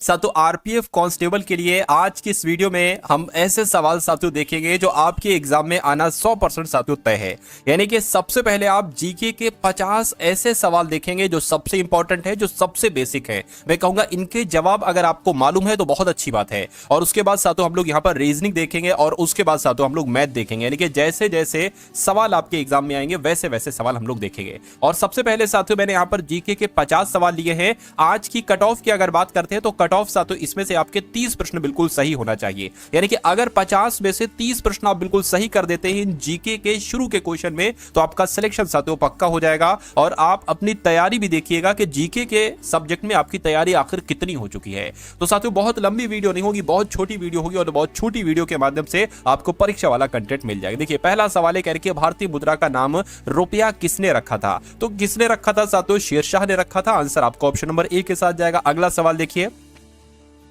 साथियों RPF constable के लिए आज की इस वीडियो में हम ऐसे सवाल साथियों देखेंगे जो आपके एग्जाम में आना 100% साथियों तय है। यानी कि सबसे पहले आप जीके के 50 ऐसे सवाल देखेंगे जो सबसे इंपॉर्टेंट है, जो सबसे बेसिक है। मैं कहूंगा इनके जवाब अगर आपको मालूम है तो बहुत अच्छी बात है। और उसके बाद साथियों हम लोग यहाँ पर रीजनिंग देखेंगे और उसके बाद साथियों हम लोग मैथ देखेंगे। यानी कि जैसे जैसे सवाल आपके एग्जाम में आएंगे वैसे वैसे सवाल हम लोग देखेंगे। और सबसे पहले साथियों मैंने यहाँ पर जीके के 50 सवाल लिए हैं। आज की कट ऑफ की अगर बात करते हैं तो कट ऑफ साथियों इसमें से आपके 30 प्रश्न बिल्कुल सही होना चाहिए। यानी कि अगर 50 में से 30 प्रश्न आप बिल्कुल सही कर देते हैं इन जीके के शुरू के क्वेश्चन में तो आपका सिलेक्शन साथियों पक्का हो जाएगा। और आप अपनी तैयारी भी देखिएगा कि जीके के सब्जेक्ट में आपकी तैयारी आखिर कितनी हो चुकी है। तो साथियों बहुत लंबी वीडियो नहीं होगी, बहुत छोटी वीडियो होगी और बहुत छोटी वीडियो के माध्यम से आपको परीक्षा वाला कंटेंट मिल जाएगा। देखिए पहला सवाल है कि भारतीय मुद्रा का नाम रुपया किसने रखा था? तो किसने रखा था साथियों? शेरशाह ने रखा था। आंसर आपको ऑप्शन नंबर ए के साथ जाएगा। अगला सवाल देखिए,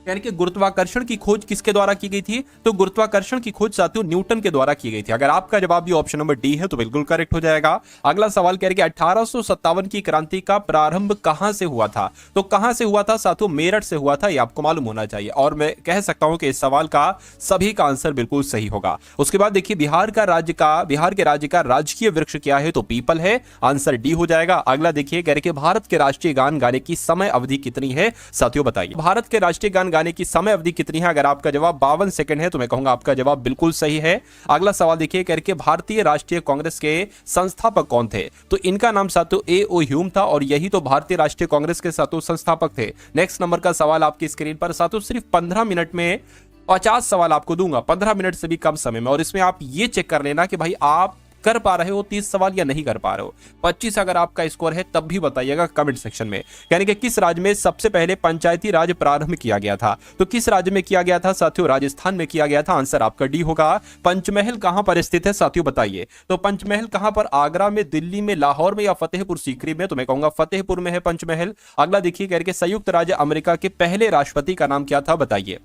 यानी कि गुरुत्वाकर्षण की खोज किसके द्वारा की गई थी? तो गुरुत्वाकर्षण की खोज साथियों न्यूटन के द्वारा की गई थी। अगर आपका जवाब भी ऑप्शन नंबर डी है तो बिल्कुल करेक्ट हो जाएगा। अगला सवाल कह रहे कि 1857 की क्रांति का प्रारंभ कहां से हुआ था? तो कहां से हुआ था साथियों? मेरठ से हुआ था, ये आपको मालूम होना चाहिए। और मैं कह सकता हूं कि इस सवाल का सभी का आंसर बिल्कुल सही होगा। उसके बाद देखिए बिहार के राज्य का राजकीय वृक्ष क्या है? तो पीपल है। आंसर डी हो जाएगा। अगला देखिए कह रहे कि भारत के राष्ट्रीय गान गाने की समय अवधि कितनी है? साथियों बताइए भारत के राष्ट्रीय गान गाने की समय अवधि कितनी है? अगर आपका जवाब 52 सेकंड है तो मैं कहूंगा आपका जवाब बिल्कुल सही है। अगला सवाल देखिए करके भारतीय राष्ट्रीय कांग्रेस के संस्थापक कौन थे? तो इनका नाम साथियों ए.ओ. ह्यूम था और यही तो भारतीय राष्ट्रीय कांग्रेस के साथियों संस्थापक थे। नेक्स्ट नंबर का सवाल आपकी स्क्रीन पर साथियों सिर्फ 15 मिनट में 50 सवाल आपको दूंगा, 15 मिनट से भी कम समय में। और इसमें आप ये चेक कर लेना कि भाई आप कर पा रहे हो 30 सवाल या नहीं कर पा रहे हो। 25 अगर आपका स्कोर है तब भी बताइएगा कमेंट सेक्शन में। यानी कि किस राज्य में सबसे पहले पंचायती राज प्रारंभ किया गया था? तो किस राज्य में किया गया था साथियों? राजस्थान में किया गया था। आंसर आपका डी होगा। पंचमहल कहां पर स्थित है साथियों बताइए? तो पंचमहल कहां पर? आगरा में, दिल्ली में, लाहौर में या फतेहपुर सीकरी में? तो मैं कहूंगा फतेहपुर में है पंचमहल। अगला देखिए करके संयुक्त राज्य अमेरिका के पहले राष्ट्रपति का नाम क्या था बताइए?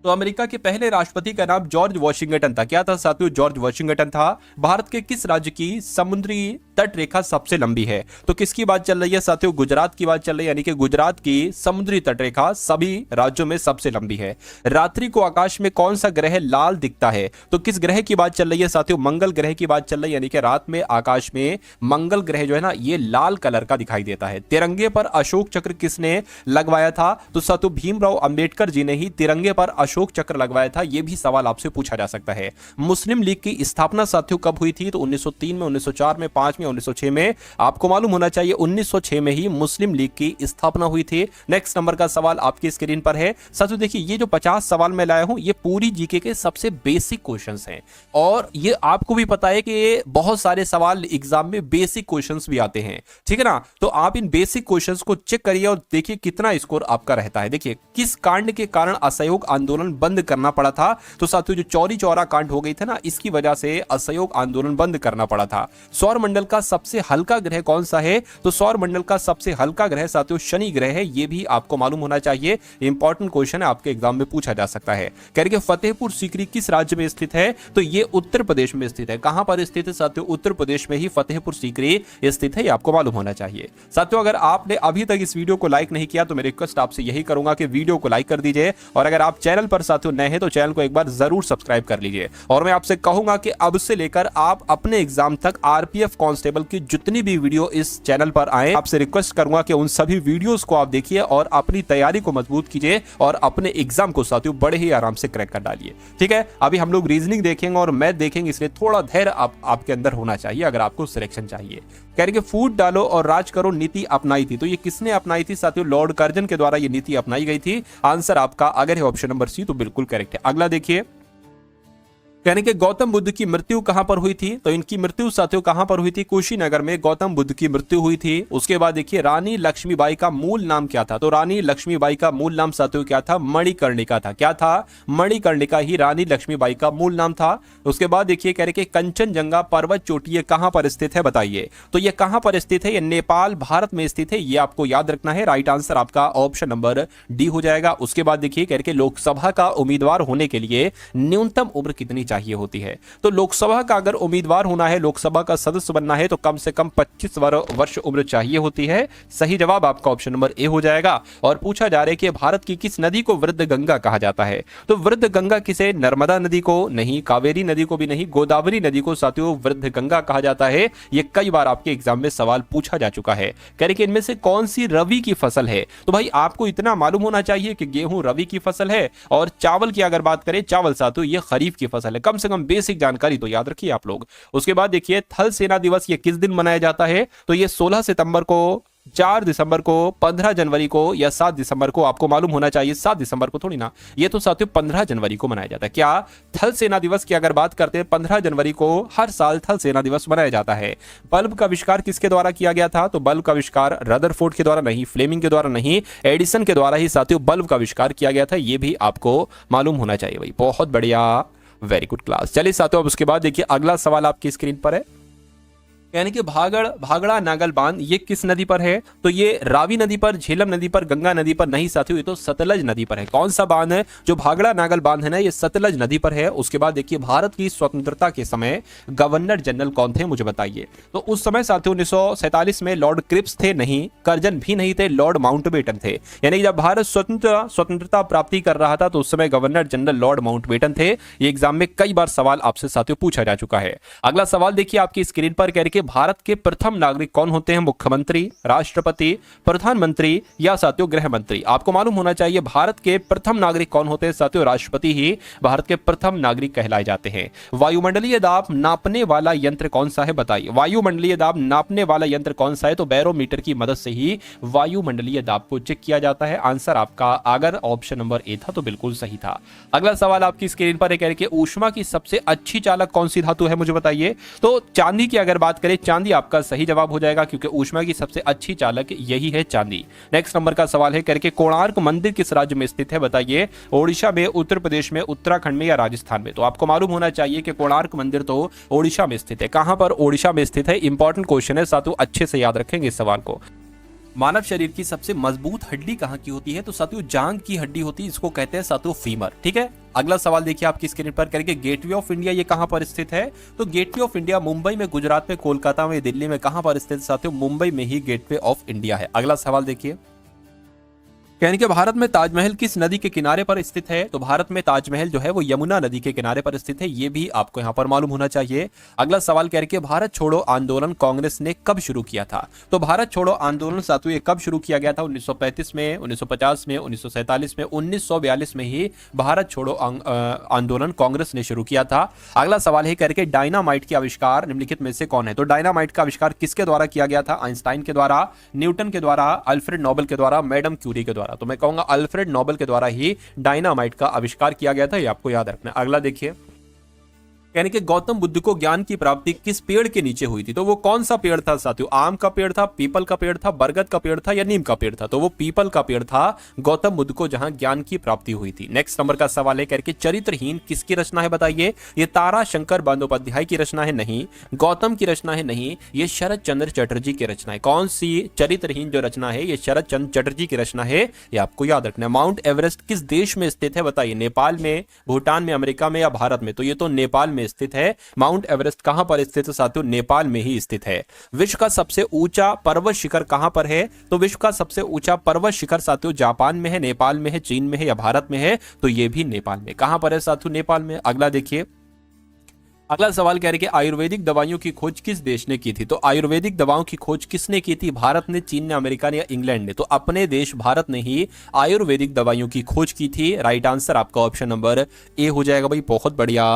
तो अमेरिका के पहले राष्ट्रपति का नाम जॉर्ज वॉशिंगटन था। क्या था साथियों? जॉर्ज वॉशिंगटन था। भारत के किस राज्य की समुद्री तट रेखा सबसे लंबी है? तो किसकी बात चल रही है साथियों? गुजरात की बात चल रही है। यानी कि गुजरात की समुद्री तट रेखा सभी राज्यों में सबसे लंबी है। रात्रि को आकाश में कौन सा ग्रह लाल दिखता है? तो किस ग्रह की बात चल रही है साथियों? मंगल ग्रह की बात चल रही है। यानी कि रात में आकाश में मंगल ग्रह जो है ना ये लाल कलर का दिखाई देता है। तिरंगे पर अशोक चक्र किसने लगवाया था? तो साथियों भीमराव अंबेडकर जी ने ही तिरंगे पर अशोक चक्र लगवाया था। यह भी सवाल आपसे पूछा जा सकता है। मुस्लिम लीग की स्थापना साथियों कब हुई थी? तो 1903 में, 1904 में, 5 में, 1906 में। आपको मालूम होना चाहिए 1906 में ही मुस्लिम लीग की स्थापना हुई थी। नेक्स्ट नंबर का सवाल आपकी स्क्रीन पर है साथियों। देखिए ये जो 50 सवाल मैं लाया हूं ये पूरी जीके के सबसे बेसिक क्वेश्चंस हैं और ये आपको भी पता है कि बहुत सारे सवाल एग्जाम में बेसिक क्वेश्चंस भी आते हैं, ठीक है ना? तो आप इन बेसिक क्वेश्चंस को चेक करिए और देखिए कितना स्कोर आपका रहता है। देखिए किस कांड के कारण असहयोग आंदोलन बंद करना पड़ा था? तो साथियों जो चौरी चौरा कांड हो गई थी ना इसकी वजह से असहयोग आंदोलन बंद करना पड़ा था। सौर मंडल का सबसे हल्का ग्रह कौन सा है? तो सौर मंडल का सबसे हल्का ग्रह साथियों शनि ग्रह है। यह भी आपको मालूम होना चाहिए, इंपॉर्टेंट क्वेश्चन है, आपके एग्जाम में पूछा जा सकता है। कह रहे फतेहपुर सीकरी किस राज्य में स्थित है? तो यह उत्तर प्रदेश में स्थित है। कहां पर स्थित है साथियों? उत्तर प्रदेश में ही फतेहपुर सीकरी स्थित है, आपको मालूम होना चाहिए। साथियों अगर आपने अभी तक इस वीडियो को लाइक नहीं किया तो मैं रिक्वेस्ट आपसे यही करूंगा कि वीडियो को लाइक कर दीजिए और अगर आप चैनल पर साथियों नए हैं तो चैनल को एक बार जरूर सब्सक्राइब कर लीजिए। और मैं आपसे कहूंगा कि अब से लेकर आप अपने एग्जाम तक आरपीएफ कांस्टेबल की जितनी भी वीडियो इस चैनल पर आए आपसे रिक्वेस्ट करूंगा कि उन सभी वीडियोस को आप देखिए और अपनी तैयारी को मजबूत कीजिए और अपने एग्जाम को साथियों बड़े ही आराम से क्रैक कर डालिए, ठीक है? अभी हम लोग रीजनिंग देखेंगे और मैथ देखेंगे, इसलिए थोड़ा धैर्य आपके अंदर होना चाहिए अगर आपको सिलेक्शन चाहिए। कह रहे कि फूट डालो और राज करो नीति अपनाई थी। तो ये किसने अपनाई थी साथियों? लॉर्ड कर्जन के द्वारा ये नीति अपनाई गई थी। आंसर आपका अगर है ऑप्शन नंबर सी तो बिल्कुल करेक्ट है। अगला देखिए यानी कि गौतम बुद्ध की मृत्यु कहां पर हुई थी? तो इनकी मृत्यु साथियों कहां पर हुई थी? कुशीनगर में गौतम बुद्ध की मृत्यु हुई थी। उसके बाद देखिए रानी लक्ष्मीबाई का मूल नाम क्या था? तो रानी लक्ष्मीबाई का मूल नाम साथियों क्या था? मणिकर्णिका था। क्या था? मणिकर्णिका ही रानी लक्ष्मीबाई का मूल नाम था। उसके बाद देखिए कह रहे कि कंचनजंगा पर्वत चोटी ये कहां पर स्थित है बताइए? तो ये कहां पर स्थित है? ये नेपाल भारत में स्थित है, ये आपको याद रखना है। राइट आंसर आपका ऑप्शन नंबर डी हो जाएगा। उसके बाद देखिए कह रहे कि लोकसभा का उम्मीदवार होने के लिए न्यूनतम उम्र कितनी चाहिए होती है। तो लोकसभा का अगर उम्मीदवार होना है, लोकसभा का सदस्य बनना है, तो कम से कम 25 वर्ष उम्र चाहिए होती है। सही जवाब आपका ऑप्शन नंबर ए हो जाएगा। और पूछा जा रहा है कि भारत की किस नदी को वृद्ध गंगा कहा जाता है? तो वृद्ध गंगा किसे? नर्मदा नदी को नहीं, कावेरी नदी को भी नहीं, गोदावरी नदी को साथियों वृद्ध गंगा कहा जाता है। यह कई बार आपके एग्जाम में सवाल पूछा जा चुका है। कह रहे कि इनमें से कौन सी रवि की फसल है? तो भाई आपको इतना मालूम होना चाहिए कि गेहूं रवि की फसल है, और चावल की अगर बात करें, चावल साथियों ये खरीफ की फसल है। कम से कम बेसिक जानकारी तो याद रखिए आप लोग। उसके बाद देखिए थल सेना दिवस ये किस दिन मनाया जाता है? तो ये 16 सितंबर को, 4 दिसंबर को, 15 जनवरी को या 7 दिसंबर को? आपको मालूम होना चाहिए 7 दिसंबर को थोड़ी ना, ये तो साथियों 15 जनवरी को मनाया जाता है। क्या थल सेना दिवस की अगर बात करते हैं, 15 जनवरी को हर साल थल सेना दिवस मनाया जाता है। बल्ब का आविष्कार किसके द्वारा किया गया था? तो बल्ब का आविष्कार रदरफोर्ड के द्वारा नहीं, फ्लेमिंग के द्वारा नहीं, एडिसन के द्वारा ही साथियों बल्ब का आविष्कार किया गया था। ये भी आपको मालूम होना चाहिए भाई। बहुत बढ़िया, वेरी गुड क्लास। चलिए साथियों, अब उसके बाद देखिए अगला सवाल आपकी स्क्रीन पर है, यानी कि भागड़ा नागल बांध ये किस नदी पर है? तो ये रावी नदी पर, झेलम नदी पर, गंगा नदी पर नहीं साथियों, ये तो सतलज नदी पर है। कौन सा बांध है? जो भागड़ा नागल बांध है ना, ये सतलज नदी पर है। उसके बाद देखिए भारत की स्वतंत्रता के समय गवर्नर जनरल कौन थे, मुझे बताइए। तो उस समय साथियों 1947 में लॉर्ड क्रिप्स थे नहीं, कर्जन भी नहीं थे, लॉर्ड माउंटबेटन थे। यानी कि जब भारत स्वतंत्रता प्राप्ति कर रहा था तो उस समय गवर्नर जनरल लॉर्ड माउंटबेटन थे। ये एग्जाम में कई बार सवाल आपसे साथियों पूछा जा चुका है। अगला सवाल देखिए आपकी स्क्रीन पर, कह रहे भारत के प्रथम नागरिक कौन होते हैं? मुख्यमंत्री, राष्ट्रपति, प्रधानमंत्री या साथियों गृह मंत्री? आपको मालूम होना चाहिए भारत के प्रथम नागरिक कौन होते हैं साथियों? राष्ट्रपति ही भारत के प्रथम नागरिक कहलाए जाते हैं। वायुमंडलीय दाब नापने वाला यंत्र कौन सा है, बताइए। वायुमंडलीय दाब नापने वाला यंत्र कौन सा है? तो बैरोमीटर की मदद से ही वायुमंडलीय दाब को चेक किया जाता है। आंसर आपका अगर ऑप्शन नंबर ए था तो बिल्कुल सही था। अगला सवाल आपकी स्क्रीन पर है, कह रहे कि ऊष्मा की सबसे अच्छी चालक कौन सी धातु है, मुझे बताइए। तो चांदी की अगर बात करें, चांदी आपका सही जवाब हो जाएगा, क्योंकि ऊष्मा की सबसे अच्छी चालक यही है चांदी। नेक्स्ट नंबर का सवाल है, करके कोणार्क मंदिर किस राज्य में स्थित है, बताइए। ओडिशा में, उत्तर प्रदेश में, उत्तराखंड में या राजस्थान में? तो आपको मालूम होना चाहिए कि कोणार्क मंदिर तो ओडिशा में स्थित है। कहां पर? ओडिशा में स्थित है। इंपॉर्टेंट क्वेश्चन है साथियों, अच्छे से याद रखेंगे इस सवाल को। मानव शरीर की सबसे मजबूत हड्डी कहां की होती है? तो साथियों जांघ की हड्डी होती है, इसको कहते हैं साथियों फीमर। ठीक है। अगला सवाल देखिए आपकी स्क्रीन पर, करके गेटवे ऑफ इंडिया ये कहां पर स्थित है? तो गेटवे ऑफ इंडिया मुंबई में, गुजरात में, कोलकाता में, दिल्ली में, कहां पर स्थित? साथियों मुंबई में ही गेटवे ऑफ इंडिया है। अगला सवाल देखिए, यानी कि भारत में ताजमहल किस नदी के किनारे पर स्थित है? तो भारत में ताजमहल जो है वो यमुना नदी के किनारे पर स्थित है। ये भी आपको यहाँ पर मालूम होना चाहिए। अगला सवाल कह रहे हैं भारत छोड़ो आंदोलन कांग्रेस ने कब शुरू किया था? तो भारत छोड़ो आंदोलन साथियों ये कब शुरू किया गया था? 1935 में, 1950 में, 1947 में, 1942 में ही भारत छोड़ो आंदोलन कांग्रेस ने शुरू किया था। अगला सवाल है, कह रहे हैं डायनामाइट के आविष्कार निम्नलिखित में से कौन है? तो डायनामाइट का आविष्कार किसके द्वारा किया गया था? आइंस्टाइन के द्वारा, न्यूटन के द्वारा, अल्फ्रेड नोबेल के द्वारा, मैडम क्यूरी के द्वारा? तो मैं कहूंगा अल्फ्रेड नोबेल के द्वारा ही डायनामाइट का आविष्कार किया गया था। ये आपको याद रखना। अगला देखिए, यानी कि गौतम बुद्ध को ज्ञान की प्राप्ति किस पेड़ के नीचे हुई थी? तो वो कौन सा पेड़ था साथियों? आम का पेड़ था, पीपल का पेड़ था, बरगद का पेड़ था या नीम का पेड़ था? तो वो पीपल का पेड़ था, गौतम बुद्ध को जहां ज्ञान की प्राप्ति हुई थी। नेक्स्ट नंबर का सवाल है, करके चरित्रहीन किसकी रचना है, बताइए। ये तारा शंकर बंदोपाध्याय की रचना है? नहीं। गौतम की रचना है? नहीं। ये शरद चंद्र चटर्जी की रचना है। कौन सी चरित्रहीन जो रचना है, ये शरद चंद्र चटर्जी की रचना है। ये आपको याद रखना है। माउंट एवरेस्ट किस देश में स्थित है, बताइए। नेपाल में, भूटान में, अमेरिका में या भारत में? तो ये तो नेपाल में स्थित है। माउंट एवरेस्ट कहां पर स्थित है साथियों? नेपाल में ही स्थित है। विश्व का सबसे ऊंचा पर्वत शिखर कहां पर है? तो विश्व का सबसे ऊंचा पर्वत शिखर साथियों जापान में है, नेपाल में है, चीन में है या भारत में है? तो ये भी नेपाल में। कहां पर है साथियों? नेपाल में। अगला देखिए, अगला सवाल कह रहे कि आयुर्वेदिक दवाइयों की खोज किस देश ने की थी? तो आयुर्वेदिक दवाओं की खोज किसने की थी? भारत ने, चीन ने, अमेरिका ने या इंग्लैंड ने? तो अपने देश भारत ने ही आयुर्वेदिक दवाइयों की खोज की थी। राइट आंसर आपका ऑप्शन नंबर ए हो जाएगा भाई। बहुत बढ़िया,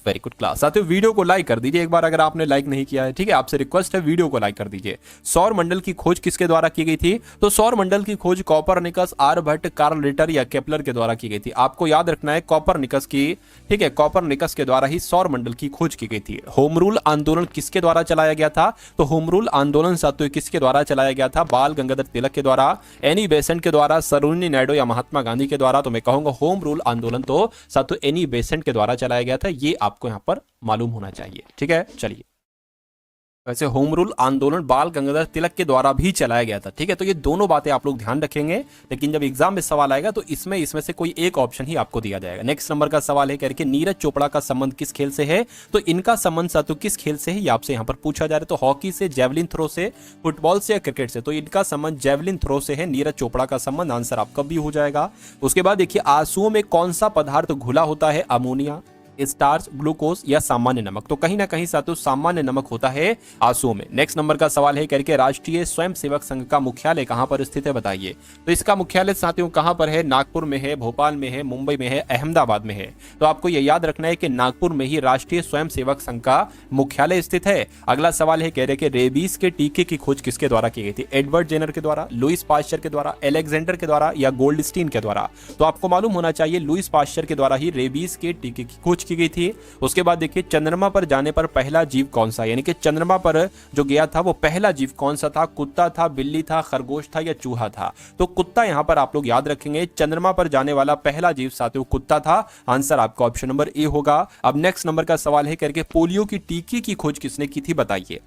वेरी गुड क्लास। साथियों वीडियो को लाइक कर दीजिए एक बार अगर आपने लाइक नहीं किया है। ठीक है, आपसे रिक्वेस्ट है वीडियो को लाइक कर दीजिए। सौर मंडल की खोज किसके द्वारा की गई थी? तो सौर मंडल की खोज कॉपरनिकस, आर्यभट्ट, कार्ल रिटर या केपलर के द्वारा की गई थी। आपको याद रखना है कॉपरनिकस की। ठीक है, कॉपरनिकस के द्वारा ही सौर मंडल की खोज की गई थी। होम रूल आंदोलन किसके द्वारा चलाया गया था? तो होम रूल आंदोलन साथियों किसके द्वारा चलाया गया था? बाल गंगाधर तिलक के द्वारा, एनी बेसेंट के द्वारा, सरोजिनी नायडू या महात्मा गांधी के द्वारा? तो मैं कहूंगा होम रूल आंदोलन तो साथियों एनी बेसेंट के द्वारा चलाया गया था। ये आपको यहां पर मालूम होना चाहिए। ठीक है, चलिए। वैसे होम रूल आंदोलन बाल गंगाधर तिलक के द्वारा भी चलाया गया था। ठीक है, तो ये दोनों बातें आप लोग ध्यान रखेंगे, लेकिन जब एग्जाम में सवाल आएगा तो इसमें से कोई एक ऑप्शन ही आपको दिया जाएगा। नेक्स्ट नंबर का सवाल है करके नीरज चोपड़ा का संबंध किस खेल से है? तो इनका संबंध साथियों किस खेल से है ये आपसे यहाँ पर पूछा जा रहा है। तो हॉकी से, जेवलिन थ्रो से, फुटबॉल से या क्रिकेट से? तो इनका संबंध जेवलिन थ्रो से है, नीरज चोपड़ा का संबंध। आंसर आपका भी हो जाएगा। उसके बाद देखिए आंसुओं में कौन सा पदार्थ घुला होता है? अमोनिया, स्टार्च, ग्लूकोज या सामान्य नमक? तो कहीं ना कहीं साथियों सामान्य नमक होता है आंसुओं में। नेक्स्ट नंबर का सवाल है करके राष्ट्रीय स्वयंसेवक संघ का मुख्यालय कहां पर स्थित है? बताइए। तो इसका मुख्यालय साथियों कहां पर है? नागपुर में है, भोपाल में है, मुंबई में है, अहमदाबाद में है? तो आपको यह याद रखना है कि नागपुर में ही राष्ट्रीय स्वयंसेवक संघ का मुख्यालय स्थित है। अगला सवाल है कह रहे कि रेबीज के टीके की खोज किसके द्वारा की गई थी? एडवर्ड जेनर के द्वारा, लुइस पाश्चर के द्वारा, एलेक्जेंडर के द्वारा या गोल्डस्टीन के द्वारा? तो आपको मालूम होना चाहिए लुइस पाश्चर के द्वारा ही रेबीज के टीके की खोज की गई थी। उसके बाद देखिए चंद्रमा पर जाने पर पहला जीव कौन सा? यानी कि चंद्रमा पर जो गया था वो पहला जीव कौन सा था? कुत्ता था, बिल्ली था, खरगोश था या चूहा था? तो कुत्ता यहां पर आप लोग याद रखेंगे, चंद्रमा पर जाने वाला पहला जीव साथियों कुत्ता था। आंसर आपका ऑप्शन नंबर ए होगा। अब नेक्स्ट नंबर का सवाल है करके पोलियो की टीके की खोज किसने की थी? बताइए।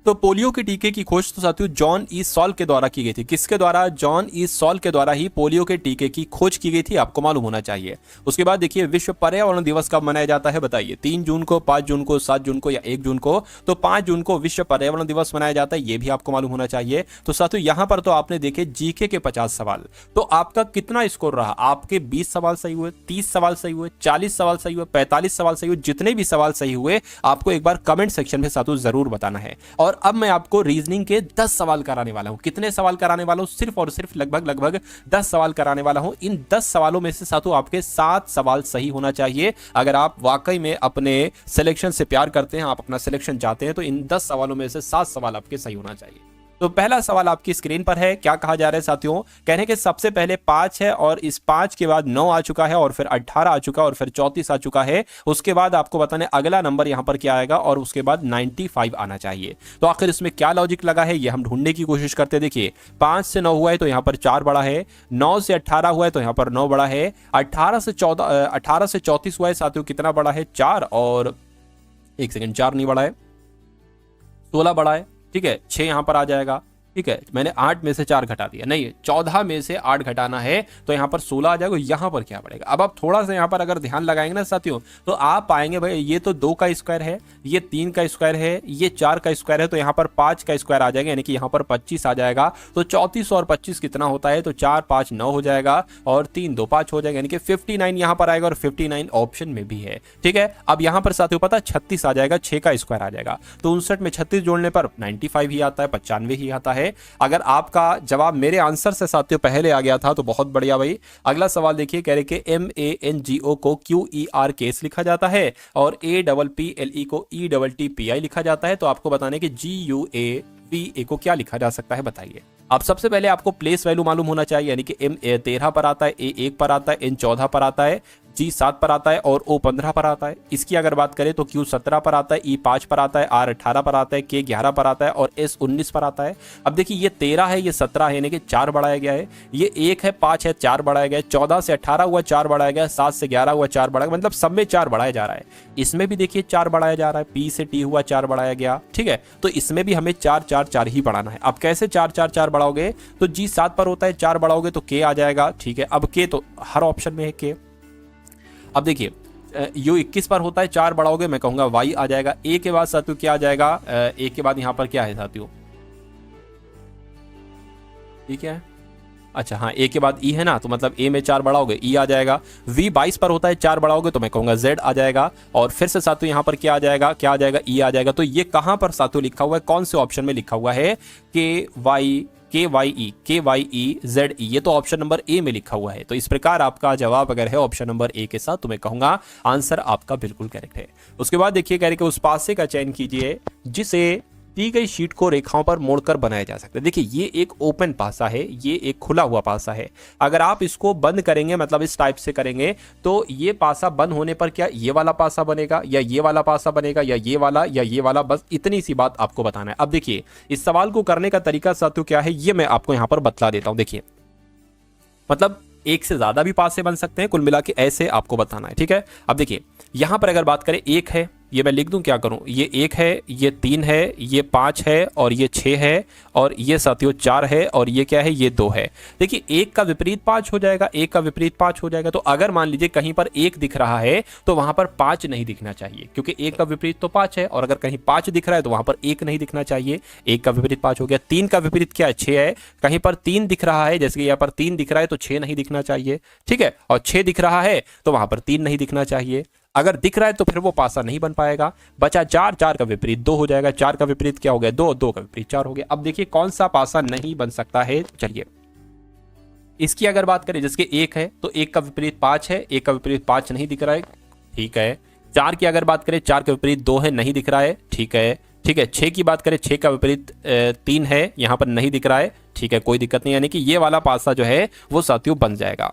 तो पोलियो के टीके की खोज तो साथियों जॉन ई सॉल के द्वारा की गई थी। किसके द्वारा? जॉन ई सॉल के द्वारा ही पोलियो के टीके की खोज की गई थी, आपको मालूम होना चाहिए। उसके बाद देखिए विश्व पर्यावरण दिवस कब मनाया जाता है? बताइए। 3 जून को, 5 जून को, 7 जून को या 1 जून को? तो 5 जून को विश्व पर्यावरण दिवस मनाया जाता है, यह भी आपको मालूम होना चाहिए। तो साथियों यहां पर तो आपने देखे जीके के 50 सवाल, तो आपका कितना स्कोर रहा? आपके 20 सवाल सही हुए, 30 सवाल सही हुए, 40 सवाल सही हुए, 45 सवाल सही हुए, जितने भी सवाल सही हुए आपको एक बार कमेंट सेक्शन में साथियों जरूर बताना है। और अब मैं आपको रीजनिंग के 10 सवाल कराने वाला हूं। कितने सवाल कराने वाला हूं? सिर्फ और सिर्फ लगभग 10 सवाल कराने वाला हूं। इन 10 सवालों में से साथियों आपके 7 सवाल सही होना चाहिए। अगर आप वाकई में अपने सिलेक्शन से प्यार करते हैं, आप अपना सिलेक्शन चाहते हैं, तो इन 10 सवालों में से 7 सवाल आपके सही होना चाहिए। तो पहला सवाल आपकी स्क्रीन पर है। क्या कहा जा रहा है साथियों? कहने के सबसे पहले 5 है और इस 5 के बाद 9 आ चुका है और फिर 18 आ चुका है और फिर 34 आ चुका है। उसके बाद आपको बताने अगला नंबर यहां पर क्या आएगा और उसके बाद 95 आना चाहिए। तो आखिर इसमें क्या लॉजिक लगा है ये हम ढूंढने की कोशिश करते हैं। देखिए 5 से 9 हुआ है तो यहां पर 4 बड़ा है, 9 से 18 हुआ है तो यहां पर 9 बड़ा है, 18 से 34 हुआ है साथियों कितना बड़ा है? 4 और 1 सेकंड 4 नहीं बड़ा है, 16 बड़ा है। ठीक है, 6 यहां पर आ जाएगा। ठीक है, मैंने 8 में से 4 घटा दिया, नहीं 14 में से 8 घटाना है तो यहां पर 16 आ जाएगा। यहां पर क्या पड़ेगा? अब आप थोड़ा सा यहां पर अगर ध्यान लगाएंगे ना साथियों तो आप पाएंगे भाई ये तो 2 का स्क्वायर है, ये 3 का स्क्वायर है, ये 4 का स्क्वायर है, तो यहां पर 5 का स्क्वायर आ जाएगा, यानी कि यहां पर 25 आ जाएगा। तो 34 और 25 कितना होता है? तो 4 5 9 हो जाएगा और 3 2 5 हो जाएगा, यानी कि 59 यहां पर आएगा और 59 ऑप्शन में भी है। ठीक है, अब यहां पर साथियों पता 36 आ जाएगा, 6 का स्क्वायर आ जाएगा, तो 59 में 36 जोड़ने पर 95 ही आता है, 95 ही आता है। अगर आपका जवाब मेरे आंसर से साथियों पहले आ गया था तो बहुत बढ़िया भाई। अगला सवाल देखिए, कह रहे कि MANGO को QER केस लिखा जाता है और APPLE को ETTPI लिखा जाता है। तो आपको बताने कि GUAVA को क्या लिखा जा सकता है? बताइए। अब सबसे पहले आपको प्लेस वैल्यू मालूम होना चाहिए, यानी कि M 13 पर आता है, A 1 पर आता है, N 14 पर आता है, G 7 पर आता है और O 15 पर आता है। इसकी अगर बात करें तो Q 17 पर आता है, E 5 पर आता है, R 18 पर आता है, K 11 पर आता है और S 19 पर आता है। अब देखिए ये 13 है, ये 17 है, यानी कि 4 बढ़ाया गया है, ये 1 है, 5 है, 4 बढ़ाया गया है, 14 से 18 हुआ 4 बढ़ाया गया, 7 से 11 हुआ 4 बढ़ाया गया, मतलब सब में 4 बढ़ाया जा रहा है। इसमें भी देखिए 4 बढ़ाया जा रहा है, P से T हुआ 4 बढ़ाया गया। ठीक है, तो इसमें भी हमें 4 4 4 ही बढ़ाना है। अब कैसे 4 4 4 बढ़ाओगे? तो G 7 पर होता है, 4 बढ़ाओगे तो K आ जाएगा। ठीक है, अब K तो हर ऑप्शन में है K। अब देखिए U 21 पर होता है, 4 बढ़ाओगे मैं कहूंगा Y आ जाएगा। A के बाद साथियों क्या आ जाएगा? A के बाद यहां पर क्या है साथियों? ठीक है, अच्छा हाँ, A के बाद E है ना, तो मतलब A में 4 बढ़ाओगे E आ जाएगा। V 22 पर होता है, 4 बढ़ाओगे तो मैं कहूंगा Z आ जाएगा। और फिर से साथियों यहाँ पर क्या आ जाएगा? क्या आ जाएगा? E आ जाएगा। तो ये कहां पर साथियों लिखा हुआ है? कौन से ऑप्शन में लिखा हुआ है? KYE ये तो ऑप्शन नंबर ए में लिखा हुआ है। तो इस प्रकार आपका जवाब अगर है ऑप्शन नंबर ए के साथ तो मैं कहूंगा आंसर आपका बिल्कुल करेक्ट है। उसके बाद देखिए कह रहे कि उस पासे का चयन कीजिए जिसे दी गई शीट को रेखाओं पर मोड़कर बनाया जा सकता है। देखिए ये एक ओपन पासा है, ये एक खुला हुआ पासा है। अगर आप इसको बंद करेंगे, मतलब इस टाइप से करेंगे, तो ये पासा बंद होने पर क्या ये वाला पासा बनेगा या ये वाला पासा बनेगा या ये वाला या ये वाला, बस इतनी सी बात आपको बताना है। अब देखिए इस सवाल को करने का तरीका साथियों क्या है ये मैं आपको यहां पर बतला देता हूं। देखिए मतलब एक से ज्यादा भी पासे बन सकते हैं, कुल मिला के ऐसे आपको बताना है। ठीक है, अब देखिए यहां पर अगर बात करें एक है, ये मैं लिख दूं, क्या करूं, ये 1 है, ये 3 है, ये 5 है और ये 6 है और ये साथियों 4 है और ये क्या है, ये 2 है। देखिए 1 का विपरीत 5 हो जाएगा, 1 का विपरीत 5 हो जाएगा। तो अगर मान लीजिए कहीं पर 1 दिख रहा है तो वहां पर 5 नहीं दिखना चाहिए, क्योंकि 1 का विपरीत तो 5 है, और अगर कहीं 5 दिख रहा है तो वहां पर 1 नहीं दिखना चाहिए। 1 का विपरीत 5 हो गया। 3 का विपरीत क्या है, 6 है, कहीं पर 3 दिख रहा है, जैसे कि यहाँ पर 3 दिख रहा है तो 6 नहीं दिखना चाहिए, ठीक है, और 6 दिख रहा है तो वहां पर 3 नहीं दिखना चाहिए। अगर दिख रहा है तो फिर वो पासा नहीं बन पाएगा। बचा 4, 4 का विपरीत 2 हो जाएगा, 4 का विपरीत क्या हो गया, 2, 2 का विपरीत 4 हो गया। अब देखिए कौन सा पासा नहीं बन सकता है। चलिए इसकी अगर बात करें, जिसके 1 है तो 1 का विपरीत 5 है, 1 का विपरीत 5 नहीं दिख रहा है, ठीक है। 4 की अगर बात करें, 4 के विपरीत 2 है, नहीं दिख रहा है, ठीक है, ठीक है। 6 की बात करें, 6 का विपरीत 3 है, यहां पर नहीं दिख रहा है, ठीक है, कोई दिक्कत नहीं, यानी कि ये वाला पासा जो है वो साथियों बन जाएगा।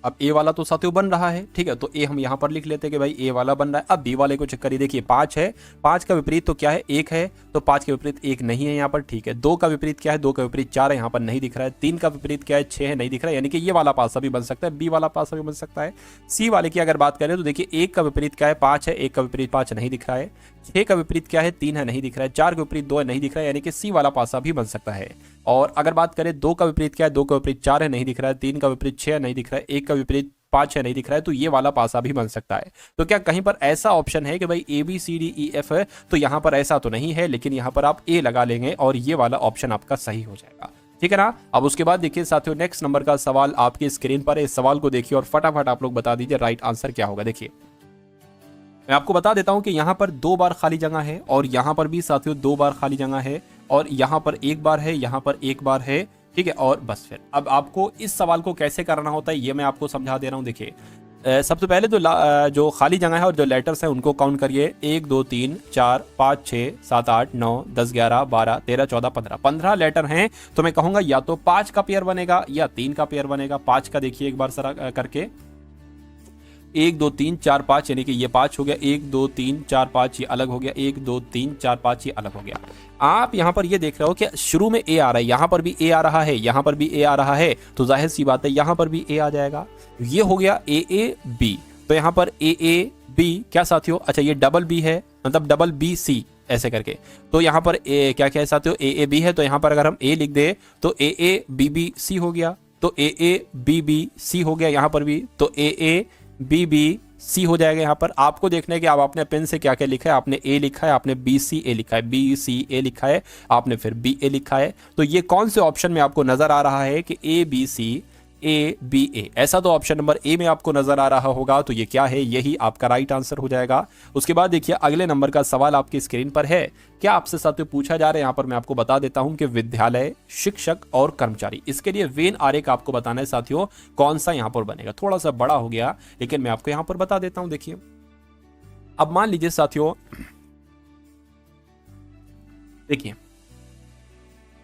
अब ए वाला तो साथियों बन रहा है, ठीक है, तो ए हम यहां पर लिख लेते हैं कि भाई ए वाला बन रहा है। अब बी वाले को चेक करिए, देखिए 5 है, 5 का विपरीत तो क्या है, 1 है, तो 5 के विपरीत 1 नहीं है यहाँ पर, ठीक है। 2 का विपरीत क्या है, 2 का विपरीत 4 है, यहाँ पर नहीं दिख रहा है। 3 का विपरीत क्या है, 6 है, नहीं दिख रहा है, यानी कि ये वाला पासा भी बन सकता है, बी वाला पासा भी बन सकता है। सी वाले की अगर बात करें तो देखिए 1 का विपरीत क्या है, 5 है, 1 का विपरीत 5 नहीं दिख रहा है। 6 का विपरीत क्या है, 3 है, नहीं दिख रहा है। 4 के विपरीत 2 है, नहीं दिख रहा है, यानी कि सी वाला पासा भी बन सकता है। और अगर बात करें 2 का विपरीत क्या है, 2 का विपरीत 4 है, नहीं दिख रहा है। 3 का विपरीत 6 है, नहीं दिख रहा है। 1 का विपरीत 5 है, नहीं दिख रहा है, तो ये वाला पासा भी बन सकता है। तो क्या कहीं पर ऐसा ऑप्शन है कि भाई A B C D E F है, तो यहां पर ऐसा तो नहीं है, लेकिन यहां पर आप ए लगा लेंगे और ये वाला ऑप्शन आपका सही हो जाएगा, ठीक है ना। अब उसके बाद देखिए साथियों, नेक्स्ट नंबर का सवाल आपकी स्क्रीन पर है। इस सवाल को देखिए और फटाफट आप लोग बता दीजिए राइट आंसर क्या होगा। देखिए मैं आपको बता देता हूं कि यहां पर 2 बार खाली जगह है और यहां पर भी साथियों 2 बार खाली जगह है और यहां पर 1 बार है, यहां पर 1 बार है, ठीक है। और बस फिर अब आपको इस सवाल को कैसे करना होता है ये मैं आपको समझा दे रहा हूं। देखिए सबसे पहले तो जो खाली जगह है और जो लेटर्स हैं उनको काउंट करिए। 1 2 3 4 5 6 7 8 9 10 11 12 13 14 15 15 लेटर हैं। तो मैं कहूंगा या तो 5 का पेयर बनेगा या 3 का पेयर बनेगा। 5 का देखिए एक बार सरा करके, 1 2 3 4 5, यानी कि ये 5 हो गया। 1 2 3 4 5 ये अलग हो गया। 1 2 3 4 5 ये अलग हो गया। आप यहां पर ये देख रहे हो कि शुरू में ए आ रहा है, यहां पर भी ए आ रहा है, यहां पर भी ए आ रहा है, तो जाहिर सी बात है यहां पर भी ए आ जाएगा। ये हो गया ए ए बी, तो यहां पर ए ए बी क्या साथियों, अच्छा ये डबल बी है, मतलब डबल बी सी ऐसे करके। तो यहां पर ए क्या क्या है साथियों, ए ए बी है, तो यहां पर अगर हम ए लिख दे तो ए ए बी बी सी हो गया। तो ए ए बी बी सी हो गया यहां पर भी, तो ए ए बी बी सी हो जाएगा। यहाँ पर आपको देखना है कि आप आपने पेन से क्या क्या लिखा है। आपने ए लिखा है, आपने बी सी ए लिखा है, बी सी ए लिखा है, आपने फिर बी ए लिखा है। तो ये कौन से ऑप्शन में आपको नजर आ रहा है कि ए बी सी ए बी ए, ऐसा तो ऑप्शन नंबर ए में आपको नजर आ रहा होगा। तो ये क्या है, यही आपका राइट आंसर हो जाएगा। उसके बाद देखिए अगले नंबर का सवाल आपकी स्क्रीन पर है। क्या आपसे साथियों पूछा जा रहा है, यहाँ पर मैं आपको बता देता हूं कि विद्यालय, शिक्षक और कर्मचारी, इसके लिए वेन आरेख आपको बताना है साथियों कौन सा यहाँ पर बनेगा। थोड़ा सा बड़ा हो गया लेकिन मैं आपको यहाँ पर बता देता हूं। देखिए अब मान लीजिए साथियों, देखिए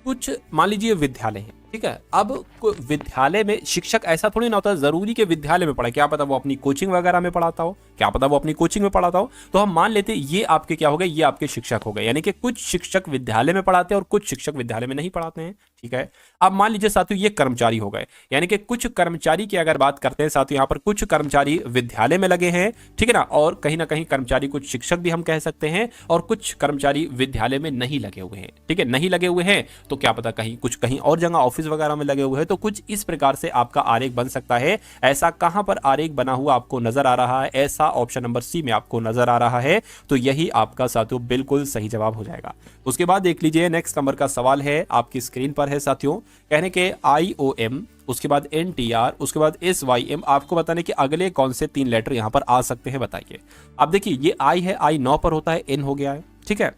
कुछ मान लीजिए विद्यालय है, ठीक है। अब विद्यालय में शिक्षक ऐसा थोड़ी ना होता है जरूरी के विद्यालय में पढ़े, क्या पता वो अपनी कोचिंग वगैरह में पढ़ाता हो, क्या पता वो अपनी कोचिंग में पढ़ाता हो। तो हम मान लेते ये आपके क्या हो गए, ये आपके शिक्षक हो गए, यानी कि कुछ शिक्षक विद्यालय में पढ़ाते हैं और कुछ शिक्षक विद्यालय में नहीं पढ़ाते हैं, ठीक है। अब मान लीजिए साथियों ये कर्मचारी हो गए, यानी कि कुछ कर्मचारी की अगर बात करते हैं साथियों, यहाँ पर कुछ कर्मचारी विद्यालय में लगे हैं, ठीक है ना, और कहीं ना कहीं कर्मचारी कुछ शिक्षक भी हम कह सकते हैं, और कुछ कर्मचारी विद्यालय में नहीं लगे हुए हैं, ठीक है, नहीं लगे हुए हैं। तो क्या पता कहीं कुछ कहीं और जगह ऑफिस वगैरह में लगे हुए हैं। तो कुछ इस प्रकार से आपका आरेख बन सकता है। ऐसा कहां पर आरेख बना हुआ आपको नजर आ रहा है, ऐसा ऑप्शन नंबर सी में आपको नजर आ रहा है। तो यही आपका साथियों बिल्कुल सही जवाब हो जाएगा। उसके बाद देख लीजिए नेक्स्ट नंबर का सवाल है आपकी स्क्रीन पर है साथियों, कहने के IOM, उसके बाद NTR, उसके बाद SYM, आपको बताने कि अगले कौन से 3 लेटर यहां पर आ सकते हैं, बताइए। अब देखिए ये I है, I 9 पर होता है, N हो गया है, ठीक है।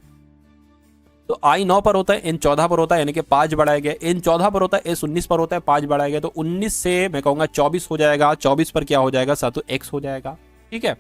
तो I 9 पर होता है, N 14 पर होता है, यानी कि 5 बढ़ाया गया। N 14 पर होता है, S 19 पर होता है, 5 बढ़ाया गया। तो 19 से मैं कहूंगा 24 हो जाएगा। 24 पर क्या हो जाएगा साथियों, X हो जाएगा, ठीक है।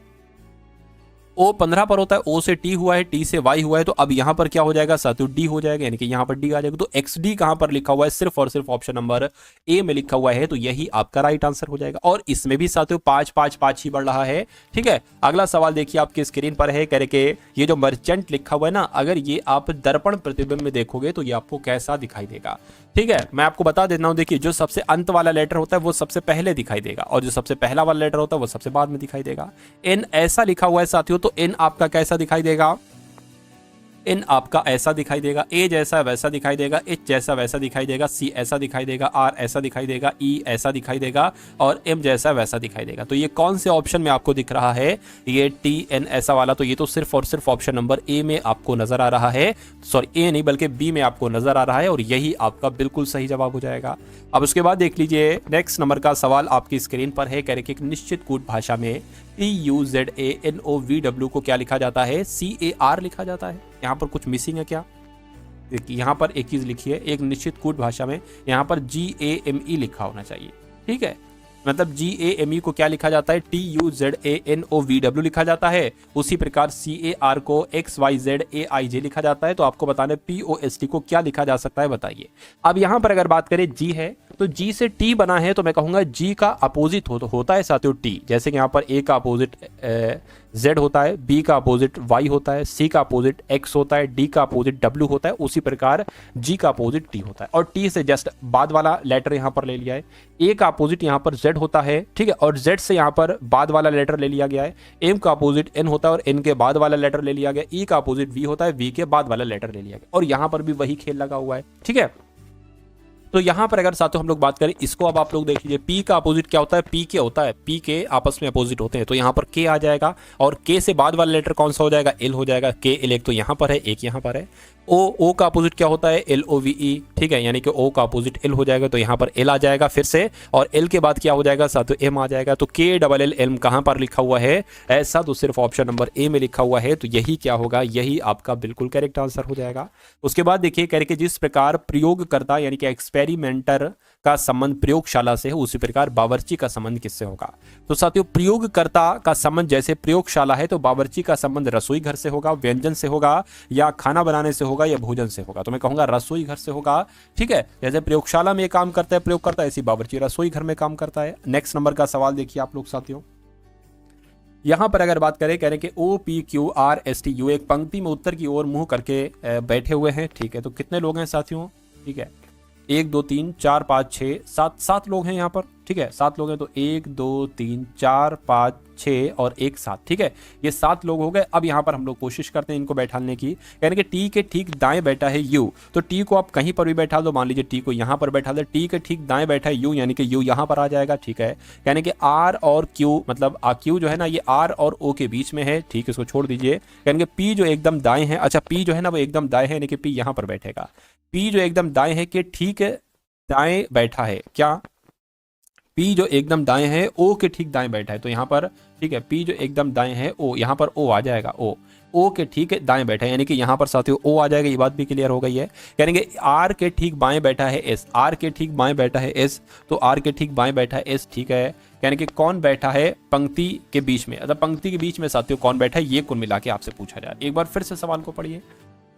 O 15 पर होता है, O से T हुआ है, T से Y हुआ है, तो अब यहां पर क्या हो जाएगा साथियों, D हो जाएगा, यानी कि यहां पर D आ जाएगा। तो XD कहां पर लिखा हुआ है, सिर्फ और सिर्फ ऑप्शन नंबर A में लिखा हुआ है। तो यही आपका राइट आंसर हो जाएगा। और इसमें भी साथियों 5 5 5 ही बढ़ रहा है, ठीक है। अगला सवाल देखिए आपकी स्क्रीन पर है, कह के ये जो मर्चेंट लिखा हुआ है ना, अगर ये आप दर्पण प्रतिबिंब में देखोगे तो ये आपको कैसा दिखाई देगा, ठीक है। मैं आपको बता देता हूं, देखिए जो सबसे अंत वाला लेटर होता है वो सबसे पहले दिखाई देगा और जो सबसे पहला वाला लेटर होता है वो सबसे बाद में दिखाई देगा। N ऐसा लिखा हुआ है साथियों, तो n आपका कैसा दिखाई देगा, इन आपका ऐसा दिखाई देगा, ए जैसा वैसा दिखाई देगा, एच जैसा वैसा दिखाई देगा, सी ऐसा दिखाई देगा, आर ऐसा दिखाई देगा, ई ऐसा दिखाई देगा और एम जैसा वैसा दिखाई देगा। तो ये कौन से ऑप्शन में आपको दिख रहा है, ये टी एन ऐसा वाला, तो ये तो सिर्फ और सिर्फ ऑप्शन नंबर ए में आपको नजर आ रहा है, सॉरी ए नहीं बल्कि बी में आपको नजर आ रहा है और यही आपका बिल्कुल सही जवाब हो जाएगा। अब उसके बाद देख लीजिए नेक्स्ट नंबर का सवाल आपकी स्क्रीन पर है, कह रहे कि एक निश्चित कूट भाषा में TUZANOVW को क्या लिखा जाता है, CAR लिखा जाता है। यहाँ पर कुछ मिसिंग है क्या, देखिए यहाँ पर एक चीज लिखी है, एक निश्चित कूट भाषा में यहाँ पर GAME लिखा होना चाहिए, ठीक है, मतलब GAME को क्या लिखा जाता है, TUZANOVW लिखा जाता है। उसी प्रकार CAR को XYZAIJ लिखा जाता है। तो आपको बताना है POST को क्या लिखा जा सकता है, बताइए। अब यहाँ पर अगर बात करें G है तो G से T बना है, तो मैं कहूंगा G का अपोजिट होता है साथियों T, जैसे कि यहाँ पर A का अपोजिट Z होता है, B का अपोजिट Y होता है, C का अपोजिट X होता है, D का अपोजिट W होता है, उसी प्रकार G का अपोजिट T होता है। और T से जस्ट बाद वाला लेटर यहाँ पर ले लिया है, A का अपोजिट यहाँ पर Z होता है, ठीक है, और Z से यहाँ पर बाद वाला लेटर ले लिया गया है, M का अपोजिट N होता है और N के बाद वाला लेटर ले लिया गया, E का अपोजिट V होता है, V के बाद वाला लेटर ले लिया गया, और यहाँ पर भी वही खेल लगा हुआ है, ठीक है। तो यहाँ पर अगर साथियों हम लोग बात करें इसको, अब आप लोग देख लीजिए P का अपोजिट क्या होता है, P के होता है, P के आपस में अपोजिट होते हैं, तो यहाँ पर K आ जाएगा और K से बाद वाला लेटर कौन सा हो जाएगा, L हो जाएगा। KL एक तो यहाँ पर है, एक यहाँ पर है। O का अपोजिट क्या होता है, LOVE, ठीक है, यानी कि O का अपोजिट L हो जाएगा, तो यहाँ पर L आ जाएगा फिर से, और L के बाद क्या हो जाएगा साथियों, M आ जाएगा। तो KLLM कहाँ पर लिखा हुआ है ऐसा, तो सिर्फ ऑप्शन नंबर ए में लिखा हुआ है, तो यही क्या होगा, यही आपका बिल्कुल करेक्ट आंसर हो जाएगा। उसके बाद देखिए कह रहे कि जिस प्रकार प्रयोगकर्ता यानी कि एक्सपेरिमेंटर का संबंध प्रयोगशाला से है, उसी प्रकार बावर्ची का संबंध किससे होगा। तो साथियों प्रयोगकर्ता का संबंध जैसे प्रयोगशाला है, तो बावर्ची का संबंध रसोई घर से होगा, व्यंजन से होगा, या खाना बनाने से होगा, या भोजन से होगा। तो मैं कहूंगा रसोई घर से होगा, ठीक है, जैसे प्रयोगशाला में काम करता है प्रयोगकर्ता, ऐसी बावर्ची रसोई घर में काम करता है। नेक्स्ट नंबर का सवाल देखिए आप लोग साथियों, यहां पर अगर बात करें, कह रहे हैं कि OPQRSTU एक पंक्ति में उत्तर की ओर मुंह करके बैठे हुए हैं, ठीक है, तो कितने लोग हैं साथियों, ठीक है, 1 2 3 4 5 6 7 लोग हैं यहाँ पर, ठीक है, 7 लोग हैं, तो 1 2 3 4 5 6 और 1 7, ठीक है, ये 7 लोग हो गए। अब यहाँ पर हम लोग कोशिश करते हैं इनको बैठाने की, यानी कि टी के ठीक दाएं बैठा है यू, तो टी को आप कहीं पर भी बैठा दो, मान लीजिए टी को यहाँ पर बैठा दो, टी के ठीक दाएं बैठा है यू, यानी कि यू यहाँ पर आ जाएगा, ठीक है, यानी कि आर और क्यू, मतलब क्यू जो है ना ये आर और ओ के बीच में है, ठीक, इसको छोड़ दीजिए, यानी कि पी जो एकदम दाएं है, अच्छा पी जो है ना वो एकदम दाएं है, यानी कि पी यहाँ पर बैठेगा, पी जो एकदम दाएं है कि ठीक दाएं बैठा है, क्या P जो एकदम दाएं है O के ठीक दाएं बैठा है, तो यहाँ पर ठीक है P जो एकदम दाएं है O, यहाँ पर O आ जाएगा, O के ठीक दाएं बैठा है, यानी कि यहाँ पर साथियों O आ जाएगा, ये बात भी क्लियर हो गई है। यानी कि R के ठीक बाएं बैठा है S, R के ठीक बाएं बैठा है S, तो R के ठीक बाएं बैठा है S, ठीक है, यानी कि कौन बैठा है पंक्ति के बीच में, अगर पंक्ति के बीच में साथियों कौन बैठा है, ये कुल मिला के आपसे पूछा जाए। एक बार फिर से सवाल को पढ़िए।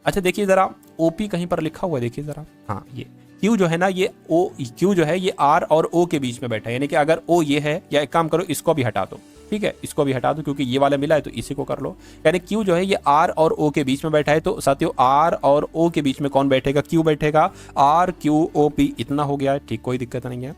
अच्छा देखिए जरा OP कहीं पर लिखा हुआ है, देखिए जरा, हाँ ये Q जो है ना ये Q जो है ये R और O के बीच में बैठा है, यानी कि अगर O ये है, या एक काम करो इसको भी हटा दो, ठीक है, इसको भी हटा दो क्योंकि ये वाला मिला है तो इसी को कर लो, यानी Q जो है ये R और O के बीच में बैठा है, तो साथियों R और O के बीच में कौन बैठेगा, Q बैठेगा, RQOP इतना हो गया है, ठीक, कोई दिक्कत नहीं है।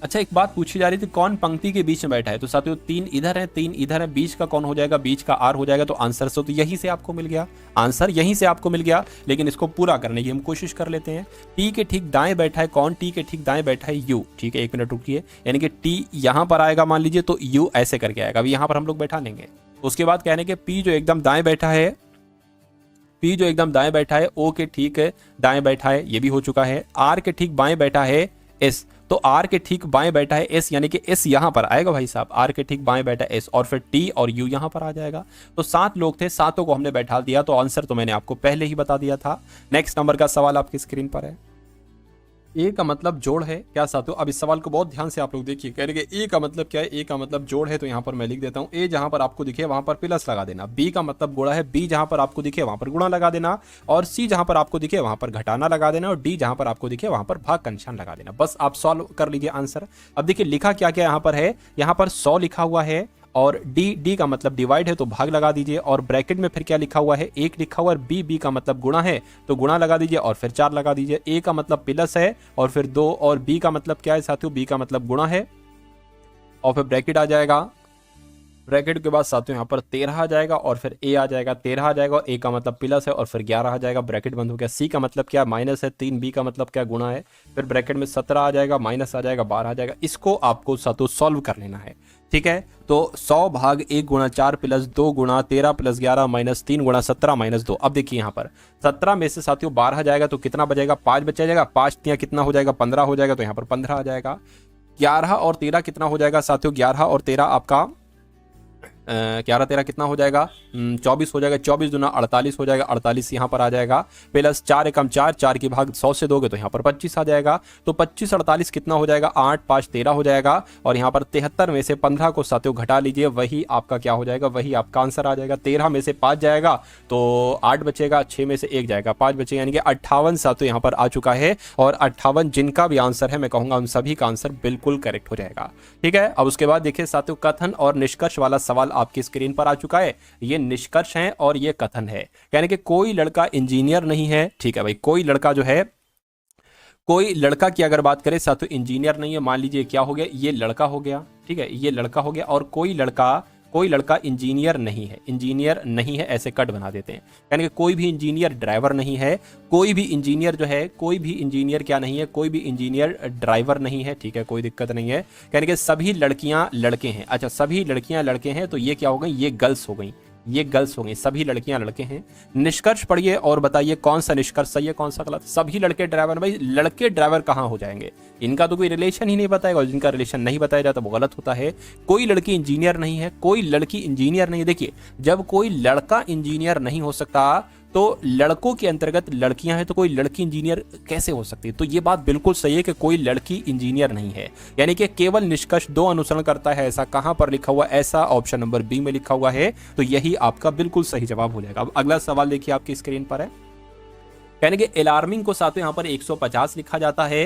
अच्छा एक बात पूछी जा रही थी कौन पंक्ति के बीच में बैठा है, तो साथियों 3 इधर है 3 इधर है, बीच का कौन हो जाएगा, बीच का R हो जाएगा, तो आंसर से तो यहीं से आपको मिल गया, आंसर यहीं से आपको मिल गया, लेकिन इसको पूरा करने की हम कोशिश कर लेते हैं। T के ठीक दाएं बैठा है कौन, T के ठीक दाएं बैठा है U, ठीक है, 1 मिनट रुकिए, यानी कि T यहाँ पर आएगा मान लीजिए, तो U ऐसे करके आएगा, अभी यहाँ पर हम लोग बैठा लेंगे। उसके बाद कहने के P जो एकदम दाएं बैठा है, P जो एकदम दाएं बैठा है O के ठीक दाएं बैठा है, ये भी हो चुका है। R के ठीक बाएं बैठा है S, तो R के ठीक बाएं बैठा है S, यानी कि S यहाँ पर आएगा भाई साहब, R के ठीक बाएं बैठा S, और फिर T और U यहाँ पर आ जाएगा। तो 7 लोग थे, 7 को हमने बैठा दिया, तो आंसर तो मैंने आपको पहले ही बता दिया था। नेक्स्ट नंबर का सवाल आपकी स्क्रीन पर है, ए का मतलब जोड़ है क्या साथियों, अब इस सवाल को बहुत ध्यान से आप लोग देखिए, कह रहे कि ए का मतलब क्या है, ए का मतलब जोड़ है, तो यहाँ पर मैं लिख देता हूँ, ए जहाँ पर आपको दिखे वहां पर प्लस लगा देना, बी का मतलब गुणा है, बी जहाँ पर आपको दिखे वहां पर गुणा लगा देना, और सी जहाँ पर आपको दिखे वहां पर घटाना लगा देना, और डी जहाँ पर आपको दिखे वहां पर भाग का निशान लगा देना, बस आप सॉल्व कर लीजिए आंसर। अब देखिए लिखा क्या क्या यहाँ पर है, यहाँ पर 100 लिखा हुआ है, और डी का मतलब डिवाइड है तो भाग लगा दीजिए, और ब्रैकेट में फिर क्या लिखा हुआ है, 1 लिखा हुआ है, बी का मतलब गुणा है तो गुणा लगा दीजिए, और फिर 4 लगा दीजिए, ए का मतलब प्लस है और फिर 2, और बी का मतलब क्या है साथियों, बी का मतलब गुणा है, और फिर ब्रैकेट आ जाएगा, ब्रैकेट के बाद साथियों यहाँ पर 13 आ जाएगा और फिर ए आ जाएगा, 13 आ जाएगा और ए का मतलब प्लस है और फिर 11 आ जाएगा, ब्रैकेट बंद हो गया। सी का मतलब क्या, माइनस है, 3 बी का मतलब क्या, गुणा है, फिर ब्रैकेट में 17 आ जाएगा, माइनस आ जाएगा, 12 आ जाएगा। इसको आपको साथियों सॉल्व कर लेना है, ठीक है। तो 100 भाग 1 गुणा 4 प्लस 2 गुणा 13 प्लस 11 माइनस 3 गुणा 17 माइनस 2। अब देखिए यहाँ पर 17 में से साथियों 12 जाएगा तो कितना बचेगा, 5 बचा जाएगा, 5 यहाँ कितना हो जाएगा, 15 हो जाएगा, तो यहाँ पर 15 आ जाएगा। 11 और 13 कितना हो जाएगा साथियों, 11 और 13 आपका 11 13 कितना हो जाएगा, 24 हो जाएगा, 24 दूना 48 हो जाएगा, 48 यहाँ पर आ जाएगा, प्लस 4 एकम 4, 4 की भाग 100 से दोगे तो यहाँ पर 25 आ जाएगा। तो 25 48 कितना हो जाएगा, 8 5 13 हो जाएगा और यहाँ पर 73 में से 15 को साथियों घटा लीजिए, वही आपका क्या हो जाएगा, वही आपका आंसर आ जाएगा। 13 में से 5 जाएगा तो 8 बचेगा, 6 में से 1 जाएगा, 5 बचेगा, यानी कि 58 साथियों यहाँ पर आ चुका है। और 58 जिनका भी आंसर है मैं कहूँगा उन सभी का आंसर बिल्कुल करेक्ट हो जाएगा, ठीक है। अब उसके बाद देखिए साथियों कथन और निष्कर्ष वाला सवाल आपकी स्क्रीन पर आ चुका है। ये निष्कर्ष है और ये कथन है, यानी कि कोई लड़का इंजीनियर नहीं है, ठीक है भाई, कोई लड़का जो है, कोई लड़का की अगर बात करें साथियों इंजीनियर नहीं है, मान लीजिए क्या हो गया, ये लड़का हो गया, ठीक है, ये लड़का हो गया और कोई लड़का इंजीनियर नहीं है, इंजीनियर नहीं है ऐसे कट बना देते हैं, यानी कि कोई भी इंजीनियर ड्राइवर नहीं है, कोई भी इंजीनियर जो है, कोई भी इंजीनियर क्या नहीं है, कोई भी इंजीनियर ड्राइवर नहीं है, ठीक है, कोई दिक्कत नहीं है, यानी कि सभी लड़कियां लड़के हैं। अच्छा, सभी लड़कियां लड़के हैं तो ये क्या हो गई, ये गर्ल्स हो गई, ये गर्ल्स हो गई, सभी लड़कियां लड़के हैं। निष्कर्ष पढ़िए और बताइए कौन सा निष्कर्ष सही है कौन सा गलत। सभी लड़के ड्राइवर, भाई लड़के ड्राइवर कहाँ हो जाएंगे, इनका तो कोई रिलेशन ही नहीं बताएगा और जिनका रिलेशन नहीं बताया जाता वो गलत होता है। कोई लड़की इंजीनियर नहीं है, कोई लड़की इंजीनियर नहीं है। देखिए जब कोई लड़का इंजीनियर नहीं हो सकता तो लड़कों के अंतर्गत लड़कियां हैं तो कोई लड़की इंजीनियर कैसे हो सकती है। तो ये बात बिल्कुल सही है कि कोई लड़की इंजीनियर नहीं है, यानी कि केवल निष्कर्ष 2 अनुसरण करता है, ऐसा कहां पर लिखा हुआ, ऐसा ऑप्शन नंबर बी में लिखा हुआ है, तो यही आपका बिल्कुल सही जवाब हो जाएगा। अब अगला सवाल देखिए आपकी स्क्रीन पर है, यानी कि अलार्मिंग को साथियों यहाँ पर 150 लिखा जाता है,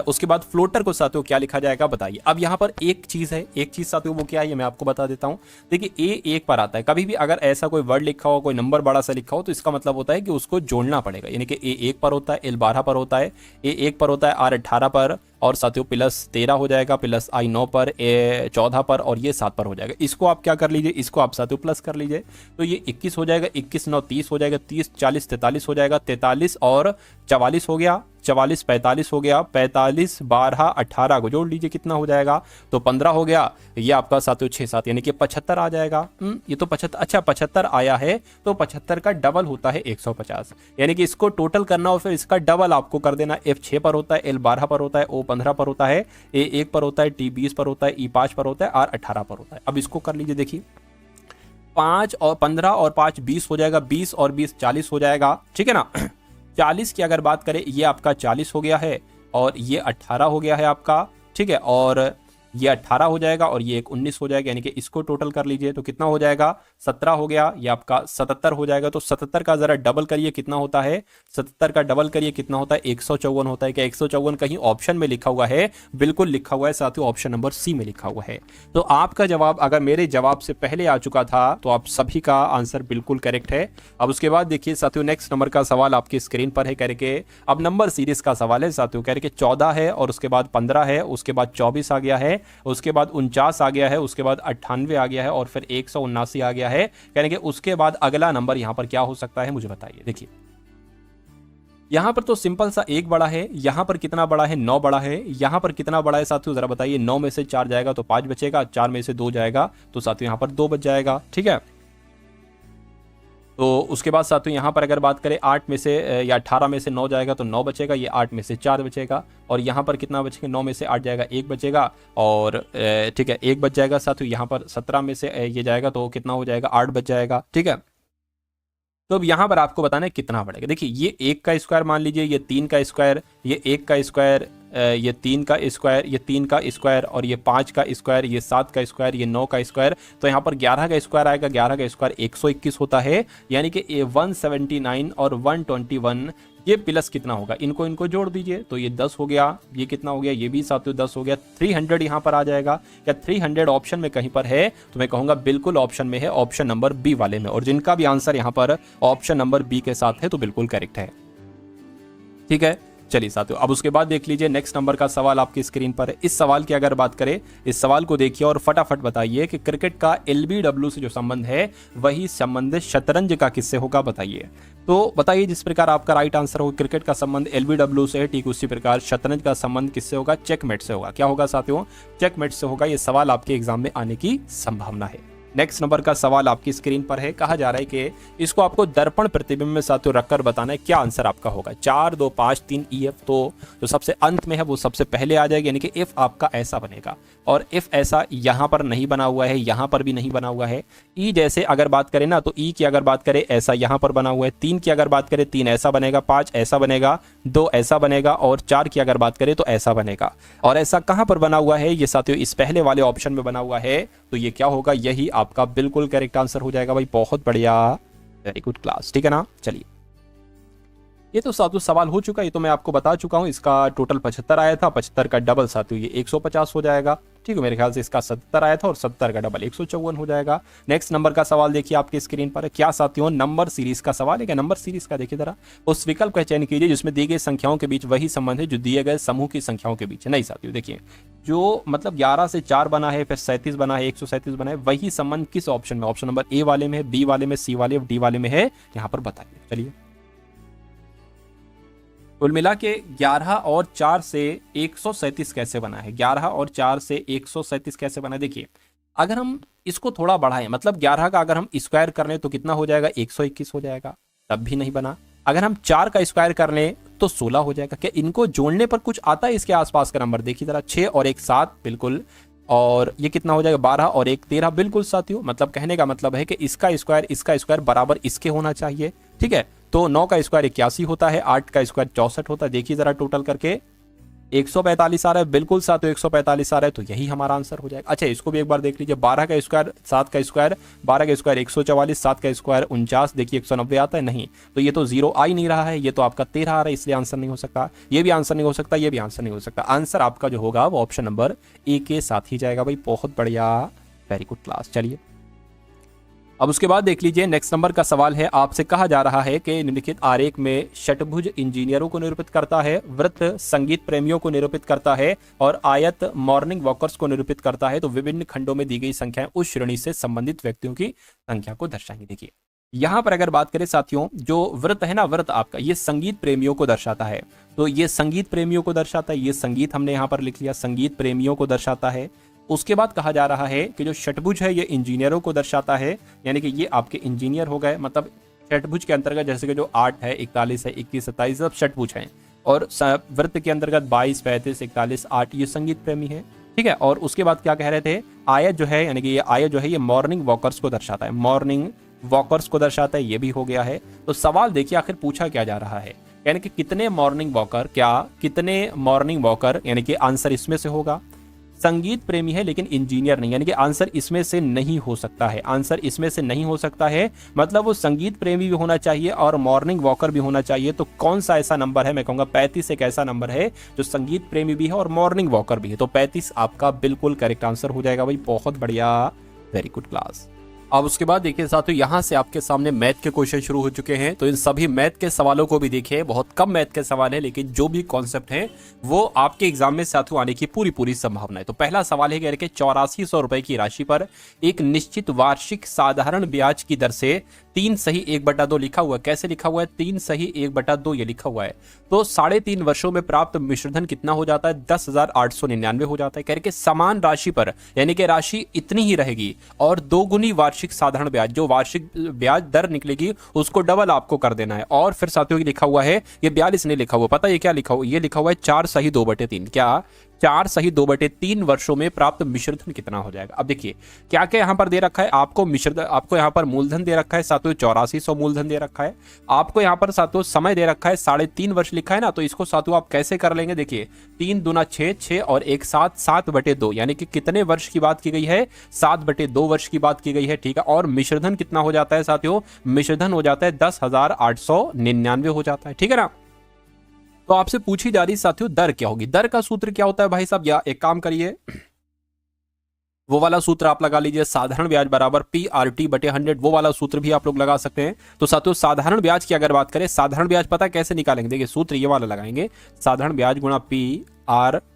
उसके बाद फ्लोटर को साथियों क्या लिखा जाएगा बताइए। अब यहाँ पर एक चीज है, एक चीज साथियों वो क्या है ये मैं आपको बता देता हूँ। देखिए ए 1 पर आता है, कभी भी अगर ऐसा कोई वर्ड लिखा हो, कोई नंबर बड़ा सा लिखा हो तो इसका मतलब होता है कि उसको जोड़ना पड़ेगा, यानी कि ए 1 पर होता है, एल 12 पर होता है, ए 1 पर होता है, आर 18 पर और साथियों प्लस 13 हो जाएगा, प्लस आई 9 पर, ए 14 पर और ये 7 पर हो जाएगा। इसको आप क्या कर लीजिए, इसको आप साथियों प्लस कर लीजिए तो ये 21 हो जाएगा, 21 9 30 हो जाएगा, 30 40 43 हो जाएगा, 43 और 44 हो गया, 44 45 हो गया, 45 12 18 को जोड़ लीजिए कितना हो जाएगा, तो 15 हो गया। ये आपका साथियों 6 7 यानी कि 75 आ जाएगा। ये तो 75, अच्छा 75 आया है तो 75 का डबल होता है 150, यानी कि इसको टोटल करना और फिर इसका डबल आपको कर देना। F 6 पर होता है, L 12 पर होता है, O 15 पर होता है, A 1 पर होता है, T 20 पर होता है, E 5 पर होता है, R 18 पर होता है। अब इसको कर लीजिए, देखिए 5 और 15 और 5 20 हो जाएगा, 20 और 20 40 हो जाएगा, ठीक है ना। 40 की अगर बात करें ये आपका 40 हो गया है और ये 18 हो गया है आपका, ठीक है, और ये 18 हो जाएगा और ये एक 19 हो जाएगा, यानी कि इसको टोटल कर लीजिए तो कितना हो जाएगा, 17 हो गया, ये आपका 77 हो जाएगा। तो 77 का जरा डबल करिए कितना होता है, 77 का डबल करिए कितना होता है, 154 होता है। क्या 154 कहीं ऑप्शन में लिखा हुआ है, बिल्कुल लिखा हुआ है साथियों, ऑप्शन नंबर सी में लिखा हुआ है। तो आपका जवाब अगर मेरे जवाब से पहले आ चुका था तो आप सभी का आंसर बिल्कुल करेक्ट है। अब उसके बाद देखिए साथियों नेक्स्ट नंबर का सवाल आपकी स्क्रीन पर है, कह रहे अब नंबर सीरीज का सवाल है साथियों, कह रहे 14 है और उसके बाद 15 है, उसके बाद 24 आ गया है, उसके बाद 49 आ गया है, उसके बाद 98 आ गया है और फिर 179 आ गया है, यानी कि उसके बाद अगला नंबर यहां पर क्या हो सकता है मुझे बताइए। देखिए यहां पर तो सिंपल सा 1 बड़ा है, यहां पर कितना बड़ा है, 9 बड़ा है, यहां पर कितना बड़ा है साथियों जरा बताइए। 9 में से 4 जाएगा तो 5 बचेगा, 4 में से 2 जाएगा तो साथियों यहां पर 2 बच जाएगा, ठीक है। तो उसके बाद साथियों यहाँ पर अगर बात करें 8 में से या 18 में से 9 जाएगा तो 9 बचेगा, ये 8 में से 4 बचेगा और यहाँ पर कितना बचेगा, 9 में से 8 जाएगा 1 बचेगा और ठीक है 1 बच जाएगा साथियों। यहाँ पर 17 में से ये जाएगा तो कितना हो जाएगा, 8 बच जाएगा, ठीक है। तो अब यहाँ पर आपको बताना है कितना बढ़ेगा। देखिए ये 1 का स्क्वायर मान लीजिए, ये 3 का स्क्वायर, ये 1 का स्क्वायर, ये 3 का स्क्वायर, ये 3 का स्क्वायर और ये 5 का स्क्वायर, ये 7 का स्क्वायर, ये 9 का स्क्वायर, तो यहाँ पर 11 का स्क्वायर आएगा। 11 का स्क्वायर 121 होता है, यानी कि 179 और 121 ये प्लस कितना होगा, इनको जोड़ दीजिए तो ये 10 हो गया, ये कितना हो गया, ये भी साथियों 10 हो गया, 300 यहाँ पर आ जाएगा। क्या 300 ऑप्शन में कहीं पर है तो मैं कहूँगा बिल्कुल ऑप्शन में है, ऑप्शन नंबर बी वाले में। और जिनका भी आंसर यहाँ पर ऑप्शन नंबर बी के साथ है तो बिल्कुल करेक्ट है, ठीक है। चलिए साथियों, अब उसके बाद देख लीजिए नेक्स्ट नंबर का सवाल आपकी स्क्रीन पर है। इस सवाल की अगर बात करें, इस सवाल को देखिए और फटाफट बताइए कि क्रिकेट का एलबीडब्ल्यू से जो संबंध है वही संबंध शतरंज का किससे होगा, बताइए। तो बताइए, जिस प्रकार आपका राइट आंसर होगा क्रिकेट का संबंध एलबीडब्ल्यू से है, ठीक उसी प्रकार शतरंज का संबंध किससे होगा, चेकमेट से होगा। क्या होगा साथियों, चेकमेट से होगा। ये सवाल आपके एग्जाम में आने की संभावना है। नेक्स्ट नंबर का सवाल आपकी स्क्रीन पर है। कहा जा रहा है कि इसको आपको दर्पण प्रतिबिंब में साथियों रखकर बताना है, क्या आंसर आपका होगा। 4 2 5 3 EF, तो जो सबसे अंत में है वो सबसे पहले आ जाएगी, यानी कि इफ आपका ऐसा बनेगा। और इफ ऐसा यहाँ पर नहीं बना हुआ है, यहाँ पर भी नहीं बना हुआ है। ई जैसे अगर बात करें ना, तो ई की अगर बात करें ऐसा यहाँ पर बना हुआ है। 3 की अगर बात करें 3 ऐसा बनेगा, 5 ऐसा बनेगा, 2 ऐसा बनेगा, और 4 की अगर बात करें तो ऐसा बनेगा। और ऐसा कहाँ पर बना हुआ है, ये साथियों इस पहले वाले ऑप्शन में बना हुआ है। तो ये क्या होगा, यही आपका बिल्कुल करेक्ट आंसर हो जाएगा भाई। बहुत बढ़िया, वेरी गुड क्लास, ठीक है ना। चलिए, ये तो साथियों सवाल हो चुका है, ये तो मैं आपको बता चुका हूं। इसका टोटल 75 आया था, 75 का डबल साथियों ये 150 हो जाएगा, ठीक है। मेरे ख्याल से इसका 70 आया था और 70 का डबल 154 हो जाएगा। नेक्स्ट नंबर का सवाल देखिए आपकी स्क्रीन पर है। क्या साथियों, नंबर सीरीज का सवाल है। क्या नंबर सीरीज का, देखिए जरा, उस विकल्प का चयन कीजिए जिसमें दी गई संख्याओं के बीच वही संबंध है जो दिए गए समूह की संख्याओं के बीच है। नहीं साथियों, देखिए जो मतलब 11 से 4 बना है, फिर 37 बना है, 137 बना है, वही संबंध किस ऑप्शन में, ऑप्शन नंबर ए वाले में है, बी वाले में, सी वाले, डी वाले में है, यहाँ पर बताइए। चलिए, कुल मिला के 11 और 4 से 137 कैसे बना है, 11 और 4 से 137 कैसे बना है। देखिए, अगर हम इसको थोड़ा बढ़ाएं, मतलब 11 का अगर हम स्क्वायर कर लें तो कितना हो जाएगा, 121 हो जाएगा, तब भी नहीं बना। अगर हम 4 का स्क्वायर कर लें तो 16 हो जाएगा। क्या इनको जोड़ने पर कुछ आता है इसके आसपास का नंबर, देखिए जरा, 6 और 1 7, बिल्कुल। और ये कितना हो जाएगा, 12 और 1 13, बिल्कुल साथियों। मतलब कहने का मतलब है कि इसका स्क्वायर बराबर इसके होना चाहिए, ठीक है। तो 9 का स्क्वायर 81 होता है, 8 का स्क्वायर 64 होता है। देखिए जरा टोटल करके 145 आ रहा है, बिल्कुल साथियों 145 आ रहा है, तो यही हमारा आंसर हो जाएगा। अच्छा, इसको भी एक बार देख लीजिए, 12 का स्क्वायर 7 का स्क्वायर, 12 का स्क्वायर 144, 7 का स्क्वायर 49, देखिए 190 आता है, नहीं। तो ये तो 0 आ ही नहीं रहा है, ये तो आपका 13 आ रहा है, इसलिए आंसर नहीं हो सकता। ये भी आंसर नहीं हो सकता, ये भी आंसर नहीं हो सकता। आंसर आपका जो होगा वो ऑप्शन नंबर ए के साथ ही जाएगा भाई। बहुत बढ़िया, वेरी गुड क्लास। चलिए, अब उसके बाद देख लीजिए नेक्स्ट नंबर का सवाल है। आपसे कहा जा रहा है कि निम्नलिखित आरेख में षटभुज इंजीनियरों को निरूपित करता है, वृत्त संगीत प्रेमियों को निरूपित करता है, और आयत मॉर्निंग वॉकर्स को निरूपित करता है। तो विभिन्न खंडों में दी गई संख्याएं उस श्रेणी से संबंधित व्यक्तियों की संख्या को दर्शाएंगी। देखिए, यहाँ पर अगर बात करें साथियों, जो वृत्त है ना, वृत्त आपका ये संगीत प्रेमियों को दर्शाता है। तो ये संगीत प्रेमियों को दर्शाता है, ये संगीत हमने यहाँ पर लिख लिया, संगीत प्रेमियों को दर्शाता है। उसके बाद कहा जा रहा है कि जो षटभुज है ये इंजीनियरों को दर्शाता है, यानी कि ये आपके इंजीनियर हो गए। मतलब षटभुज के अंतर्गत जैसे कि जो 8 है, 41 है, 21 27 सब षटभुज हैं। और वृत्त के अंतर्गत 22 35 41 8 ये संगीत प्रेमी है, ठीक है। और उसके बाद क्या कह रहे थे, आयत जो है, यानी कि ये आयत जो है ये मॉर्निंग वॉकर्स को दर्शाता है, मॉर्निंग वॉकर्स को दर्शाता है, ये भी हो गया है। तो सवाल देखिए आखिर पूछा क्या जा रहा है, यानी कि कितने मॉर्निंग वॉकर, क्या कितने मॉर्निंग वॉकर, यानी कि आंसर इसमें से होगा। संगीत प्रेमी है लेकिन इंजीनियर नहीं, यानी कि आंसर इसमें से नहीं हो सकता है, आंसर इसमें से नहीं हो सकता है। मतलब वो संगीत प्रेमी भी होना चाहिए और मॉर्निंग वॉकर भी होना चाहिए। तो कौन सा ऐसा नंबर है, मैं कहूंगा 35 एक ऐसा नंबर है जो संगीत प्रेमी भी है और मॉर्निंग वॉकर भी है। तो 35 आपका बिल्कुल करेक्ट आंसर हो जाएगा भाई। बहुत बढ़िया, वेरी गुड क्लास। अब उसके बाद देखिए साथियों, यहाँ से आपके सामने मैथ के क्वेश्चन शुरू हो चुके हैं। तो इन सभी मैथ के सवालों को भी देखिए, बहुत कम मैथ के सवाल है लेकिन जो भी कॉन्सेप्ट है वो आपके एग्जाम में साथियों आने की पूरी संभावना है। तो पहला सवाल है कि 8400 रुपए की राशि पर एक निश्चित वार्षिक साधारण ब्याज की दर से 3 सही 1/2 लिखा हुआ है। कैसे लिखा हुआ है, 3 सही 1/2 ये लिखा हुआ है। तो 3.5 वर्षों में प्राप्त मिश्रधन कितना हो जाता है, 10,899 हो जाता है। करके समान राशि पर, यानी कि राशि इतनी ही रहेगी और 2 गुनी वार्षिक साधारण ब्याज, जो वार्षिक ब्याज दर निकलेगी उसको डबल आपको कर देना है। और फिर साथियों लिखा हुआ है, ये 42 नहीं लिखा हुआ, पता है क्या लिखा हुआ, ये लिखा हुआ है 4 सही 2/3। क्या 4 सही 2/3 वर्षों में प्राप्त मिश्रधन कितना हो जाएगा। अब देखिए क्या क्या यहां पर दे रखा है आपको, मिश्रधन आपको यहां पर मूलधन दे रखा है साथियों, 8400 मूलधन दे रखा है आपको। यहां पर साथियों समय दे रखा है 3.5 वर्ष लिखा है ना। तो इसको साथियों आप कैसे कर लेंगे, देखिए 3 दूना 6, 6 और 1 7, 7/2, यानी कि कितने वर्ष की बात की गई है, 7/2 वर्ष की बात की गई है, ठीक है। और मिश्रधन कितना हो जाता है साथियों, मिश्रधन हो जाता है 10,899 हो जाता है, ठीक है ना। तो आपसे पूछी जा रही साथियों दर क्या होगी, दर का सूत्र क्या होता है भाई साहब, या एक काम करिए वो वाला सूत्र आप लगा लीजिए, साधारण ब्याज बराबर PRT/100, वो वाला सूत्र भी आप लोग लगा सकते हैं। तो साथियों साधारण ब्याज की अगर बात करें, साधारण ब्याज पता कैसे निकालेंगे, देखिए सूत्र ये वाला लगाएंगे, साधारण ब्याज गुणा PRT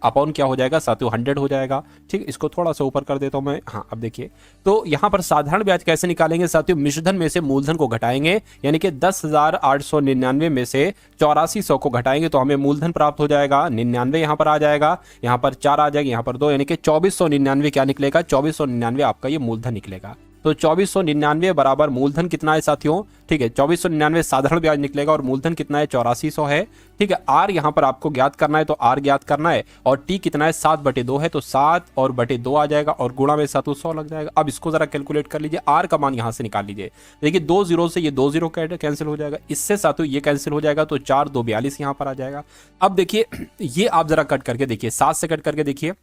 अपॉन क्या हो जाएगा साथियों 100 हो जाएगा। ठीक, इसको थोड़ा सा ऊपर कर देता हूं मैं। हाँ अब देखिए, तो यहां पर साधारण ब्याज कैसे निकालेंगे साथियों, मिश्रधन में से मूलधन को घटाएंगे, यानी कि 10,899 में से 8400 को घटाएंगे तो हमें मूलधन प्राप्त हो जाएगा 99, यहां पर आ जाएगा, यहां पर 4 आ जाएगा, यहां पर 2, यानी कि 2499 क्या निकलेगा, 2499 आपका ये मूलधन निकलेगा। तो 2499 बराबर मूलधन कितना है साथियों, ठीक है 2499 साधारण ब्याज निकलेगा और मूलधन कितना है 8400 है। ठीक है, आर यहां पर आपको ज्ञात करना है, तो आर ज्ञात करना है, और टी कितना है 7/2 है, तो 7 और बटे 2 आ जाएगा, और गुणा में साथियों 100 लग जाएगा। अब इसको जरा कैलकुलेट कर लीजिए, आर का मान यहां से निकाल लीजिए। देखिए 2 जीरो से ये 2 जीरो कैंसिल हो जाएगा, इससे साथियों ये कैंसिल हो जाएगा, तो 4 2 42 यहां पर आ जाएगा। अब देखिए ये आप जरा कट करके देखिए, 7 से कट करके देखिए,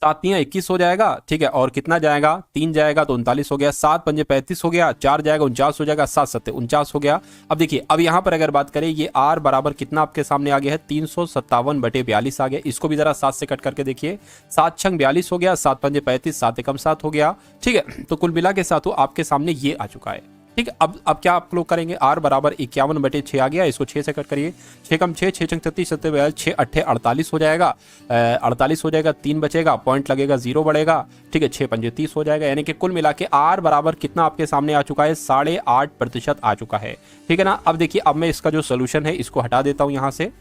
7 तियां 21 हो जाएगा। ठीक है, और कितना जाएगा 3 जाएगा तो 39 हो गया, 7 पंजे 35 हो गया, 4 जाएगा 49 हो जाएगा, 7 सत्ते 49 हो गया। अब देखिए अब यहां पर अगर बात करें, ये आर बराबर कितना आपके सामने आ गया है 357/42 आ गया। इसको भी जरा 7 से कट करके देखिए, 7 छंग 42 हो गया, 7 पंजे 35, 7 एकम 7 हो गया। ठीक है, तो कुल मिला के साथ आपके सामने ये आ चुका है। ठीक है, अब क्या आप लोग करेंगे, आर बराबर 51/6 आ गया, इसको 6 से कट करिए, 6 कम 6, 6 छंग 36, 7 6 8 48 हो जाएगा, 48 हो जाएगा, 3 बचेगा, पॉइंट लगेगा, 0 बढ़ेगा। ठीक है, 6 पंजे 30 हो जाएगा, यानी कि कुल मिला के आर बराबर कितना आपके सामने आ चुका है 8.5% आ चुका है। ठीक है ना। अब देखिए, अब मैं इसका जो सोल्यूशन है इसको हटा देता हूं यहां से।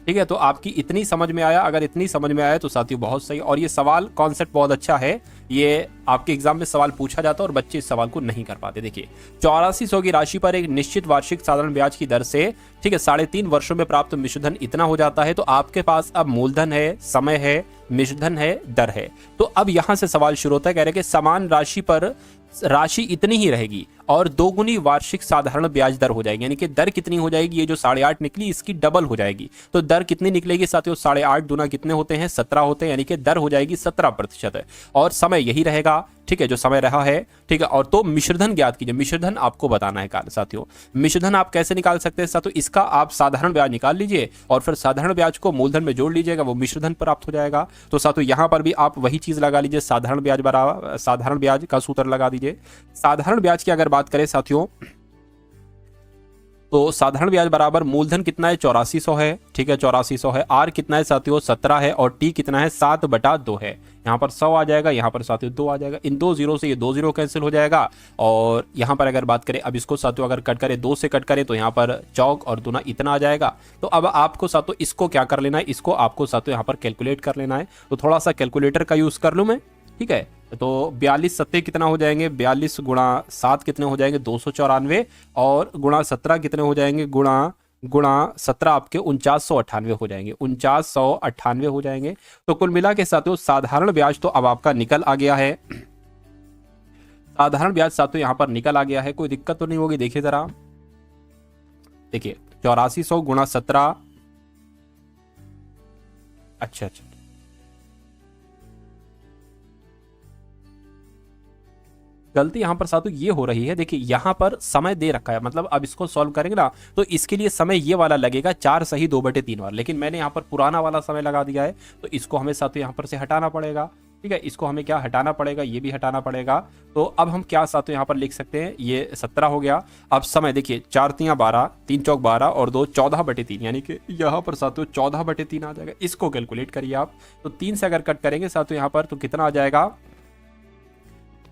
ठीक है, तो आपकी इतनी समझ में आया, अगर इतनी समझ में आया तो साथियों बहुत सही। और ये सवाल कॉन्सेप्ट बहुत अच्छा है, ये आपके एग्जाम में सवाल पूछा जाता है और बच्चे इस सवाल को नहीं कर पाते। देखिए 8400 की राशि पर एक निश्चित वार्षिक साधारण ब्याज की दर से, ठीक है 3.5 वर्षों में प्राप्त मिश्रधन इतना हो जाता है, तो आपके पास अब मूलधन है, समय है, मिश्रधन है, दर है। तो अब यहां से सवाल शुरू होता है, कह रहे कि समान राशि पर राशि इतनी ही रहेगी और 2 गुनी वार्षिक साधारण ब्याज दर हो जाएगी, यानी कि दर कितनी हो जाएगी, ये जो 8.5 निकली इसकी डबल हो जाएगी। तो दर कितनी निकलेगी साथियों, 8.5 दुना कितने होते हैं 17 होते हैं, यानी कि दर हो जाएगी 17% और समय यही रहेगा। ठीक है, जो समय रहा है। ठीक है, और तो मिश्रधन ज्ञात कीजिए, मिश्रधन आपको बताना है साथियों। मिश्रधन आप कैसे निकाल सकते हैं साथियों, इसका आप साधारण ब्याज निकाल लीजिए और फिर साधारण ब्याज को मूलधन में जोड़ लीजिएगा, वो मिश्रधन प्राप्त हो जाएगा। तो साथियों यहां पर भी आप वही चीज लगा लीजिए, साधारण ब्याज बराबर साधारण ब्याज का सूत्र लगा दीजिए। साधारण ब्याज की अगर बात करें साथियों, तो साधारण ब्याज बराबर मूलधन कितना है 8400 है। ठीक है, 8400 है, आर कितना है साथियों 17 है, और टी कितना है 7/2 है। यहाँ पर 100 आ जाएगा, यहाँ पर साथियों 2 आ जाएगा, इन 2 जीरो से ये 2 जीरो कैंसिल हो जाएगा। और यहाँ पर अगर बात करें, अब इसको साथियों अगर कट करें 2 से कट करें तो यहाँ पर चौक और दूना इतना आ जाएगा। तो अब आपको साथियों इसको क्या कर लेना है, इसको आपको साथियों यहाँ पर कैलकुलेट कर लेना है। तो थोड़ा सा कैलकुलेटर का यूज कर लूँ मैं। ठीक है, तो 42 सत्ते कितना हो जाएंगे, 42 गुणा 7 कितने हो जाएंगे 294, और गुणा 17 कितने हो जाएंगे, गुणा 17 आपके 4998 हो जाएंगे, 4998 हो जाएंगे। तो कुल मिला के साथियों साधारण ब्याज तो अब आपका निकल आ गया है, साधारण ब्याज साथियों यहां पर निकल आ गया है, कोई दिक्कत तो नहीं होगी। देखिए जरा, देखिए 8400 गुणा 17, अच्छा, गलती यहां पर साथियों ये हो रही है। देखिए यहां पर समय दे रखा है, मतलब अब इसको सॉल्व करेंगे ना तो इसके लिए समय ये वाला लगेगा 4 सही 2/3 बार, लेकिन मैंने यहां पर पुराना वाला समय लगा दिया है, तो इसको हमें साथियों यहां पर से हटाना पड़ेगा। ठीक है, इसको हमें क्या हटाना पड़ेगा, ये भी हटाना पड़ेगा। तो अब हम क्या साथियों यहां पर लिख सकते हैं, ये 17 हो गया। अब समय देखिए 4 तियां 12, 3 चौक 12 और 2 14/3, यानी कि यहां पर साथियों 14/3 आ जाएगा। इसको कैलकुलेट करिए आप, तो 3 से अगर कट करेंगे साथियों यहां पर तो कितना आ जाएगा,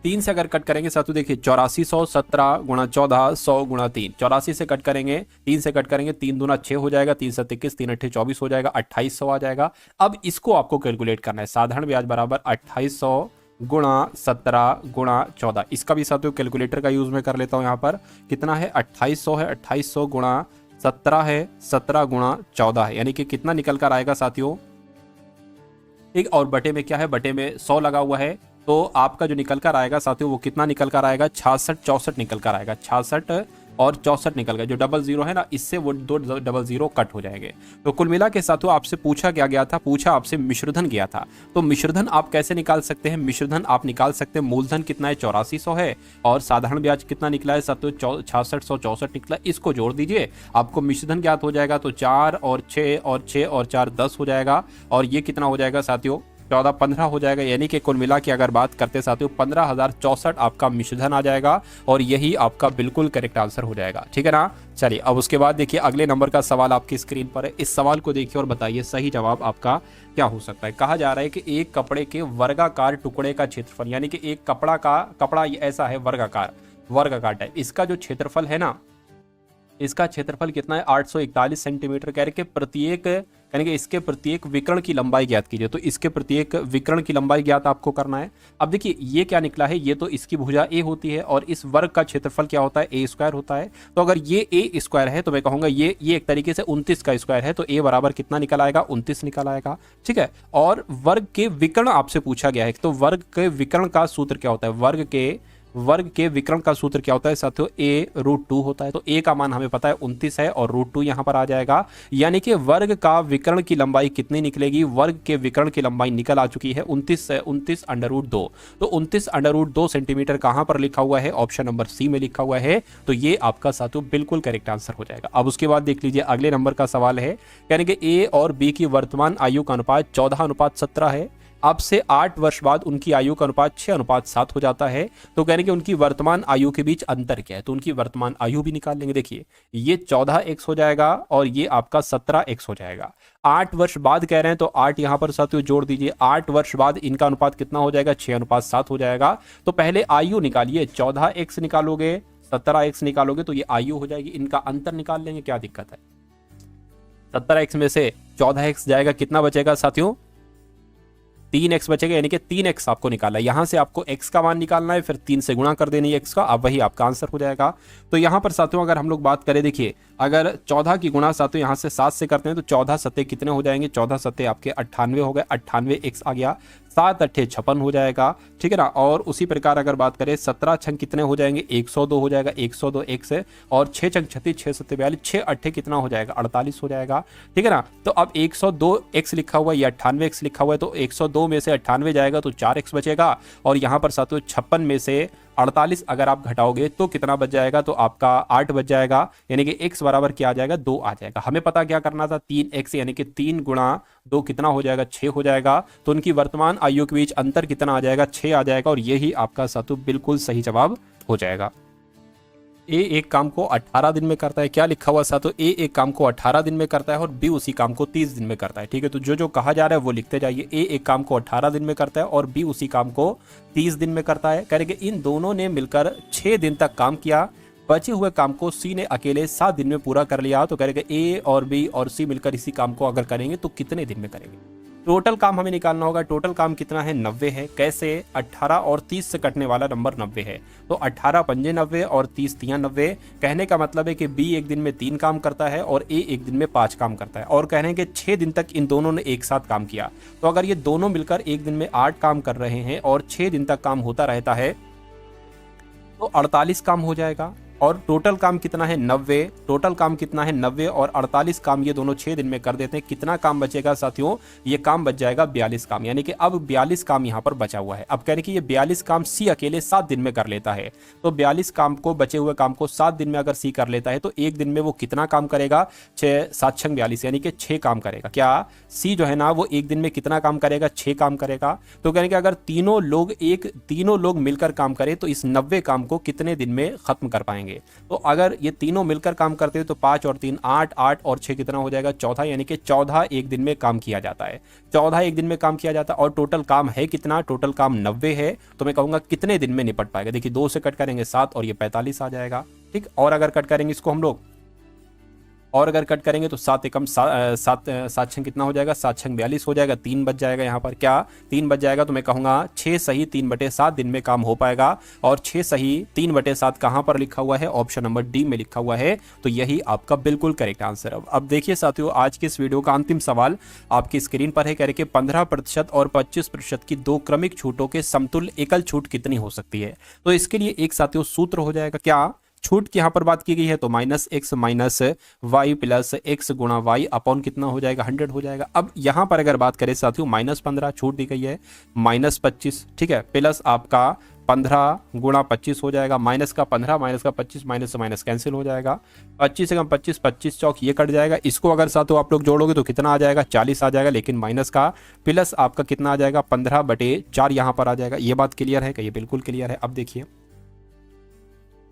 3 से अगर कट करेंगे साथियों देखिए 8400 17 गुणा 14 100 गुणा 3, 84 से कट करेंगे, 3 से कट करेंगे, 3 दूना 6 हो जाएगा, 3 7 21, 3 8 24 हो जाएगा, 2800 आ जाएगा। अब इसको आपको कैलकुलेट करना है, साधारण ब्याज बराबर 2800 गुणा 17 गुणा 14। इसका भी साथियों कैलकुलेटर का यूज में कर लेता हूं। यहाँ पर कितना है 2800 है, 2800 गुणा 17 है, 17 गुणा 14 है, यानी कि कितना निकल कर आएगा साथियों, ठीक। और बटे में क्या है, बटे में 100 लगा हुआ है, तो आपका जो निकल कर आएगा साथियों वो कितना निकल कर आएगा 66 64 निकल कर आएगा, 66 और 64 निकल गया। जो डबल जीरो है ना, इससे वो 2 डबल जीरो कट हो जाएंगे। तो कुल मिला के साथियों आपसे पूछा क्या गया था, पूछा आपसे मिश्रधन गया था। तो मिश्रधन आप कैसे निकाल सकते हैं? मिश्रधन आप निकाल सकते हैं, मूलधन कितना है 8400 है, और साधारण ब्याज कितना निकला है साथियों 6664 निकला, इसको जोड़ दीजिए आपको मिश्रधन ज्ञात हो जाएगा। तो 4 और 6 और 6 और 4 10 हो जाएगा, और ये कितना हो जाएगा साथियों 14 15 हो जाएगा। यानी कि कुल मिला के अगर बात करते साथियों 15,064 आपका मिश्रधन आ जाएगा, और यही आपका बिल्कुल करेक्ट आंसर हो जाएगा। ठीक है ना। चलिए अब उसके बाद देखिए अगले नंबर का सवाल आपकी स्क्रीन पर है। इस सवाल को देखिए और बताइए सही जवाब आपका क्या हो सकता है। कहा जा रहा है कि एक कपड़े के वर्गाकार टुकड़े का क्षेत्रफल, यानी कि एक कपड़ा ऐसा है वर्गाकार टाइप, इसका जो क्षेत्रफल है ना, इसका क्षेत्रफल कितना है 841 सेंटीमीटर। कह रहे कि प्रत्येक, यानी कि इसके प्रत्येक विकर्ण की लंबाई ज्ञात कीजिए। तो इसके प्रत्येक विकर्ण की लंबाई ज्ञात आपको करना है। अब देखिए ये क्या निकला है, ये तो इसकी भुजा ए होती है, और इस वर्ग का क्षेत्रफल क्या होता है ए स्क्वायर होता है। तो अगर ये ए स्क्वायर है तो मैं कहूंगा ये एक तरीके से 29 का स्क्वायर है, तो ए बराबर कितना निकल आएगा 29 निकल आएगा। ठीक है। और वर्ग के विकर्ण आपसे पूछा गया है, तो वर्ग के विकर्ण का सूत्र क्या होता है, वर्ग के विकर्ण का सूत्र क्या होता है साथियों, a√2 होता है। तो a का मान हमें पता है 29 है, और √2 यहां पर आ जाएगा। यानी कि वर्ग का विकर्ण की लंबाई कितनी निकलेगी, वर्ग के विकर्ण की लंबाई निकल आ चुकी है 29 √2। तो 29 √2 सेंटीमीटर कहां पर लिखा हुआ है, ऑप्शन नंबर सी में लिखा हुआ है। तो ये आपका साथियों बिल्कुल करेक्ट आंसर हो जाएगा। अब उसके बाद देख लीजिए अगले नंबर का सवाल है, यानी कि ए और बी की वर्तमान आयु का अनुपात 14:17 है। अब से 8 वर्ष बाद उनकी आयु का अनुपात 6:7 हो जाता है। तो कहने कि उनकी वर्तमान आयु के बीच अंतर क्या है, तो उनकी वर्तमान आयु भी निकाल लेंगे। देखिए ये 14x हो जाएगा, और ये आपका 17x हो जाएगा। 8 वर्ष बाद कह रहे हैं, तो 8 यहां पर साथियों जोड़ दीजिए। 8 वर्ष बाद इनका अनुपात कितना हो जाएगा 6:7 हो जाएगा। तो पहले आयु निकालिए, 14x निकालोगे 17x निकालोगे तो ये आयु हो जाएगी। इनका अंतर निकाल लेंगे, क्या दिक्कत है। 17x में से 14x जाएगा, कितना बचेगा साथियों 3x बचेगा, यानी कि 3x आपको निकालना है। यहां से आपको x का मान निकालना है, फिर 3 से गुणा कर देनी है x का, अब वही आपका आंसर हो जाएगा। तो यहां पर साथियों अगर हम लोग बात करें, देखिए अगर 14 की गुणा साथियों यहां से 7 से करते हैं, तो 14 सत्ते कितने हो जाएंगे, 14 सत्ते आपके 98 हो गए, 98x आ गया, 7 अट्ठे 56 हो जाएगा। ठीक है ना। और उसी प्रकार अगर बात करें 17 छंग कितने हो जाएंगे, 102 हो जाएगा, 102x है, और 6 छंग 36, 6 सत्ते 42, 6 अट्ठे कितना हो जाएगा 48 हो जाएगा। ठीक है ना। तो अब 102x लिखा हुआ है, ये 98x लिखा हुआ है, तो 102 में से 98 जाएगा तो 4x बचेगा, और यहां पर साथियों 56 में से 48 अगर आप घटाओगे तो कितना बच जाएगा, तो आपका 8 बच जाएगा। यानी कि x बराबर क्या आ जाएगा 2 आ जाएगा। हमें पता क्या करना था 3x, यानी कि 3 गुणा 2 कितना हो जाएगा 6 हो जाएगा। तो उनकी वर्तमान आयु के बीच अंतर कितना आ जाएगा 6 आ जाएगा, और यही आपका साथियों बिल्कुल सही जवाब हो जाएगा। ए एक काम को 18 दिन में करता है, क्या लिखा हुआ साथियों, ए एक काम को 18 दिन में करता है, और बी उसी काम को 30 दिन में करता है। ठीक है। तो जो कहा जा रहा है वो लिखते जाइए। ए एक काम को 18 दिन में करता है, और बी उसी काम को 30 दिन में करता है। करेंगे इन दोनों ने मिलकर 6 दिन तक काम किया, बचे हुए काम को सी ने अकेले 7 दिन में पूरा कर लिया। तो करेंगे ए और बी और सी मिलकर इसी काम को अगर करेंगे तो कितने दिन में करेंगे। टोटल काम हमें निकालना होगा। टोटल काम कितना है 90 है। कैसे, 18 और 30 से कटने वाला नंबर 90 है। तो 18 पंजे 90 और 30 तियां 90। कहने का मतलब है कि बी एक दिन में 3 काम करता है, और ए एक दिन में 5 काम करता है। और कह रहे हैं कि 6 दिन तक इन दोनों ने एक साथ काम किया। तो अगर ये दोनों मिलकर एक दिन में 8 काम कर रहे हैं, और 6 दिन तक काम होता रहता है, तो 48 काम हो जाएगा। और टोटल काम कितना है 90। टोटल काम कितना है 90, और 48 काम ये दोनों 6 दिन में कर देते हैं। कितना काम बचेगा साथियों, ये काम बच जाएगा 42 काम। यानी कि अब 42 काम यहाँ पर बचा हुआ है। अब कह रहे हैं कि ये 42 काम सी अकेले 7 दिन में कर लेता है। तो 42 काम को, बचे हुए काम को 7 दिन में अगर सी कर लेता है, तो एक दिन में वो कितना काम करेगा 6 7 6 42, यानी कि 6 काम करेगा। क्या सी जो है ना वो एक दिन में कितना काम करेगा 6 काम करेगा। तो कहने कि अगर तीनों लोग मिलकर काम करें तो इस 90 काम को कितने दिन में खत्म कर पाएंगे। तो अगर ये तीनों मिलकर काम करते हैं तो 5 और 3 8, 8 और 6 कितना हो जाएगा 14, यानी कि 14 एक दिन में काम किया जाता है। 14 एक दिन में काम किया जाता है, और टोटल काम है कितना, टोटल काम 90 है। तो मैं कहूंगा कितने दिन में निपट पाएगा। देखिए 2 से कट करेंगे 7, और ये 45 आ जाएगा। ठीक। और अगर कट करेंगे इसको हम लोग, और अगर कट करेंगे तो 7 एकम 7 छंग कितना हो जाएगा 7 छंग 42 हो जाएगा। 3 बच जाएगा यहाँ पर, क्या 3 बच जाएगा। तो मैं कहूँगा 6 सही 3/7 दिन में काम हो पाएगा। और 6 सही 3/7 कहाँ पर लिखा हुआ है, ऑप्शन नंबर डी में लिखा हुआ है। तो यही आपका बिल्कुल करेक्ट आंसर है। अब देखिए साथियों, आज के इस वीडियो का अंतिम सवाल आपकी स्क्रीन पर है। कह रहे कि 15% और 25% की 2 क्रमिक छूटों के समतुल्य एकल छूट कितनी हो सकती है। तो इसके लिए एक साथियों सूत्र हो जाएगा, क्या छूट की यहाँ पर बात की गई है तो minus x minus y plus x गुणा वाई अपॉन कितना हो जाएगा 100 हो जाएगा। अब यहाँ पर अगर बात करें साथियों -15 छूट दी गई है -25, ठीक है, प्लस आपका 15 गुणा 25 हो जाएगा, माइनस का 15 माइनस का 25, माइनस से माइनस कैंसिल हो जाएगा, 25 से कम 25, 25 चौक ये कट जाएगा। इसको अगर साथियों आप लोग जोड़ोगे तो कितना आ जाएगा 40 आ जाएगा, लेकिन माइनस का प्लस आपका कितना आ जाएगा 15/4 यहाँ पर आ जाएगा। ये बात क्लियर है क्या? ये बिल्कुल क्लियर है। अब देखिए,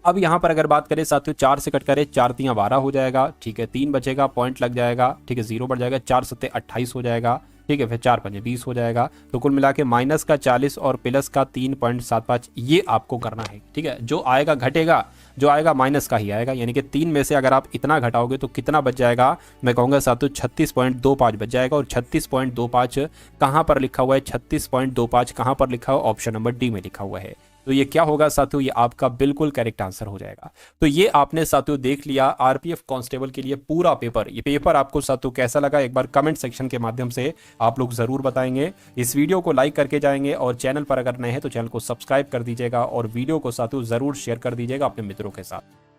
अब यहाँ पर अगर बात करें साथियों 4 से कट करें, 4 3 12 हो जाएगा, ठीक है, 3 बचेगा, पॉइंट लग जाएगा, ठीक है, 0 बढ़ जाएगा, 4 7 28 हो जाएगा, ठीक है, फिर 4 5 20 हो जाएगा। तो कुल मिला के माइनस का 40 और प्लस का 3.75 ये आपको करना है, ठीक है। जो आएगा घटेगा, जो आएगा माइनस का ही आएगा, यानी कि 3 में से अगर आप इतना घटाओगे तो कितना बच जाएगा, मैं कहूँगा साथियों 36.25 बच जाएगा। और 36.25 कहाँ पर लिखा हुआ है? 36.25 कहाँ पर लिखा हुआ? ऑप्शन नंबर डी में लिखा हुआ है। तो ये क्या होगा साथियों? ये आपका बिल्कुल करेक्ट आंसर हो जाएगा। तो ये आपने साथियों देख लिया आरपीएफ कांस्टेबल के लिए पूरा पेपर। ये पेपर आपको साथियों कैसा लगा एक बार कमेंट सेक्शन के माध्यम से आप लोग जरूर बताएंगे। इस वीडियो को लाइक करके जाएंगे और चैनल पर अगर नए हैं तो चैनल को सब्सक्राइब कर दीजिएगा और वीडियो को साथियों जरूर शेयर कर दीजिएगा अपने मित्रों के साथ।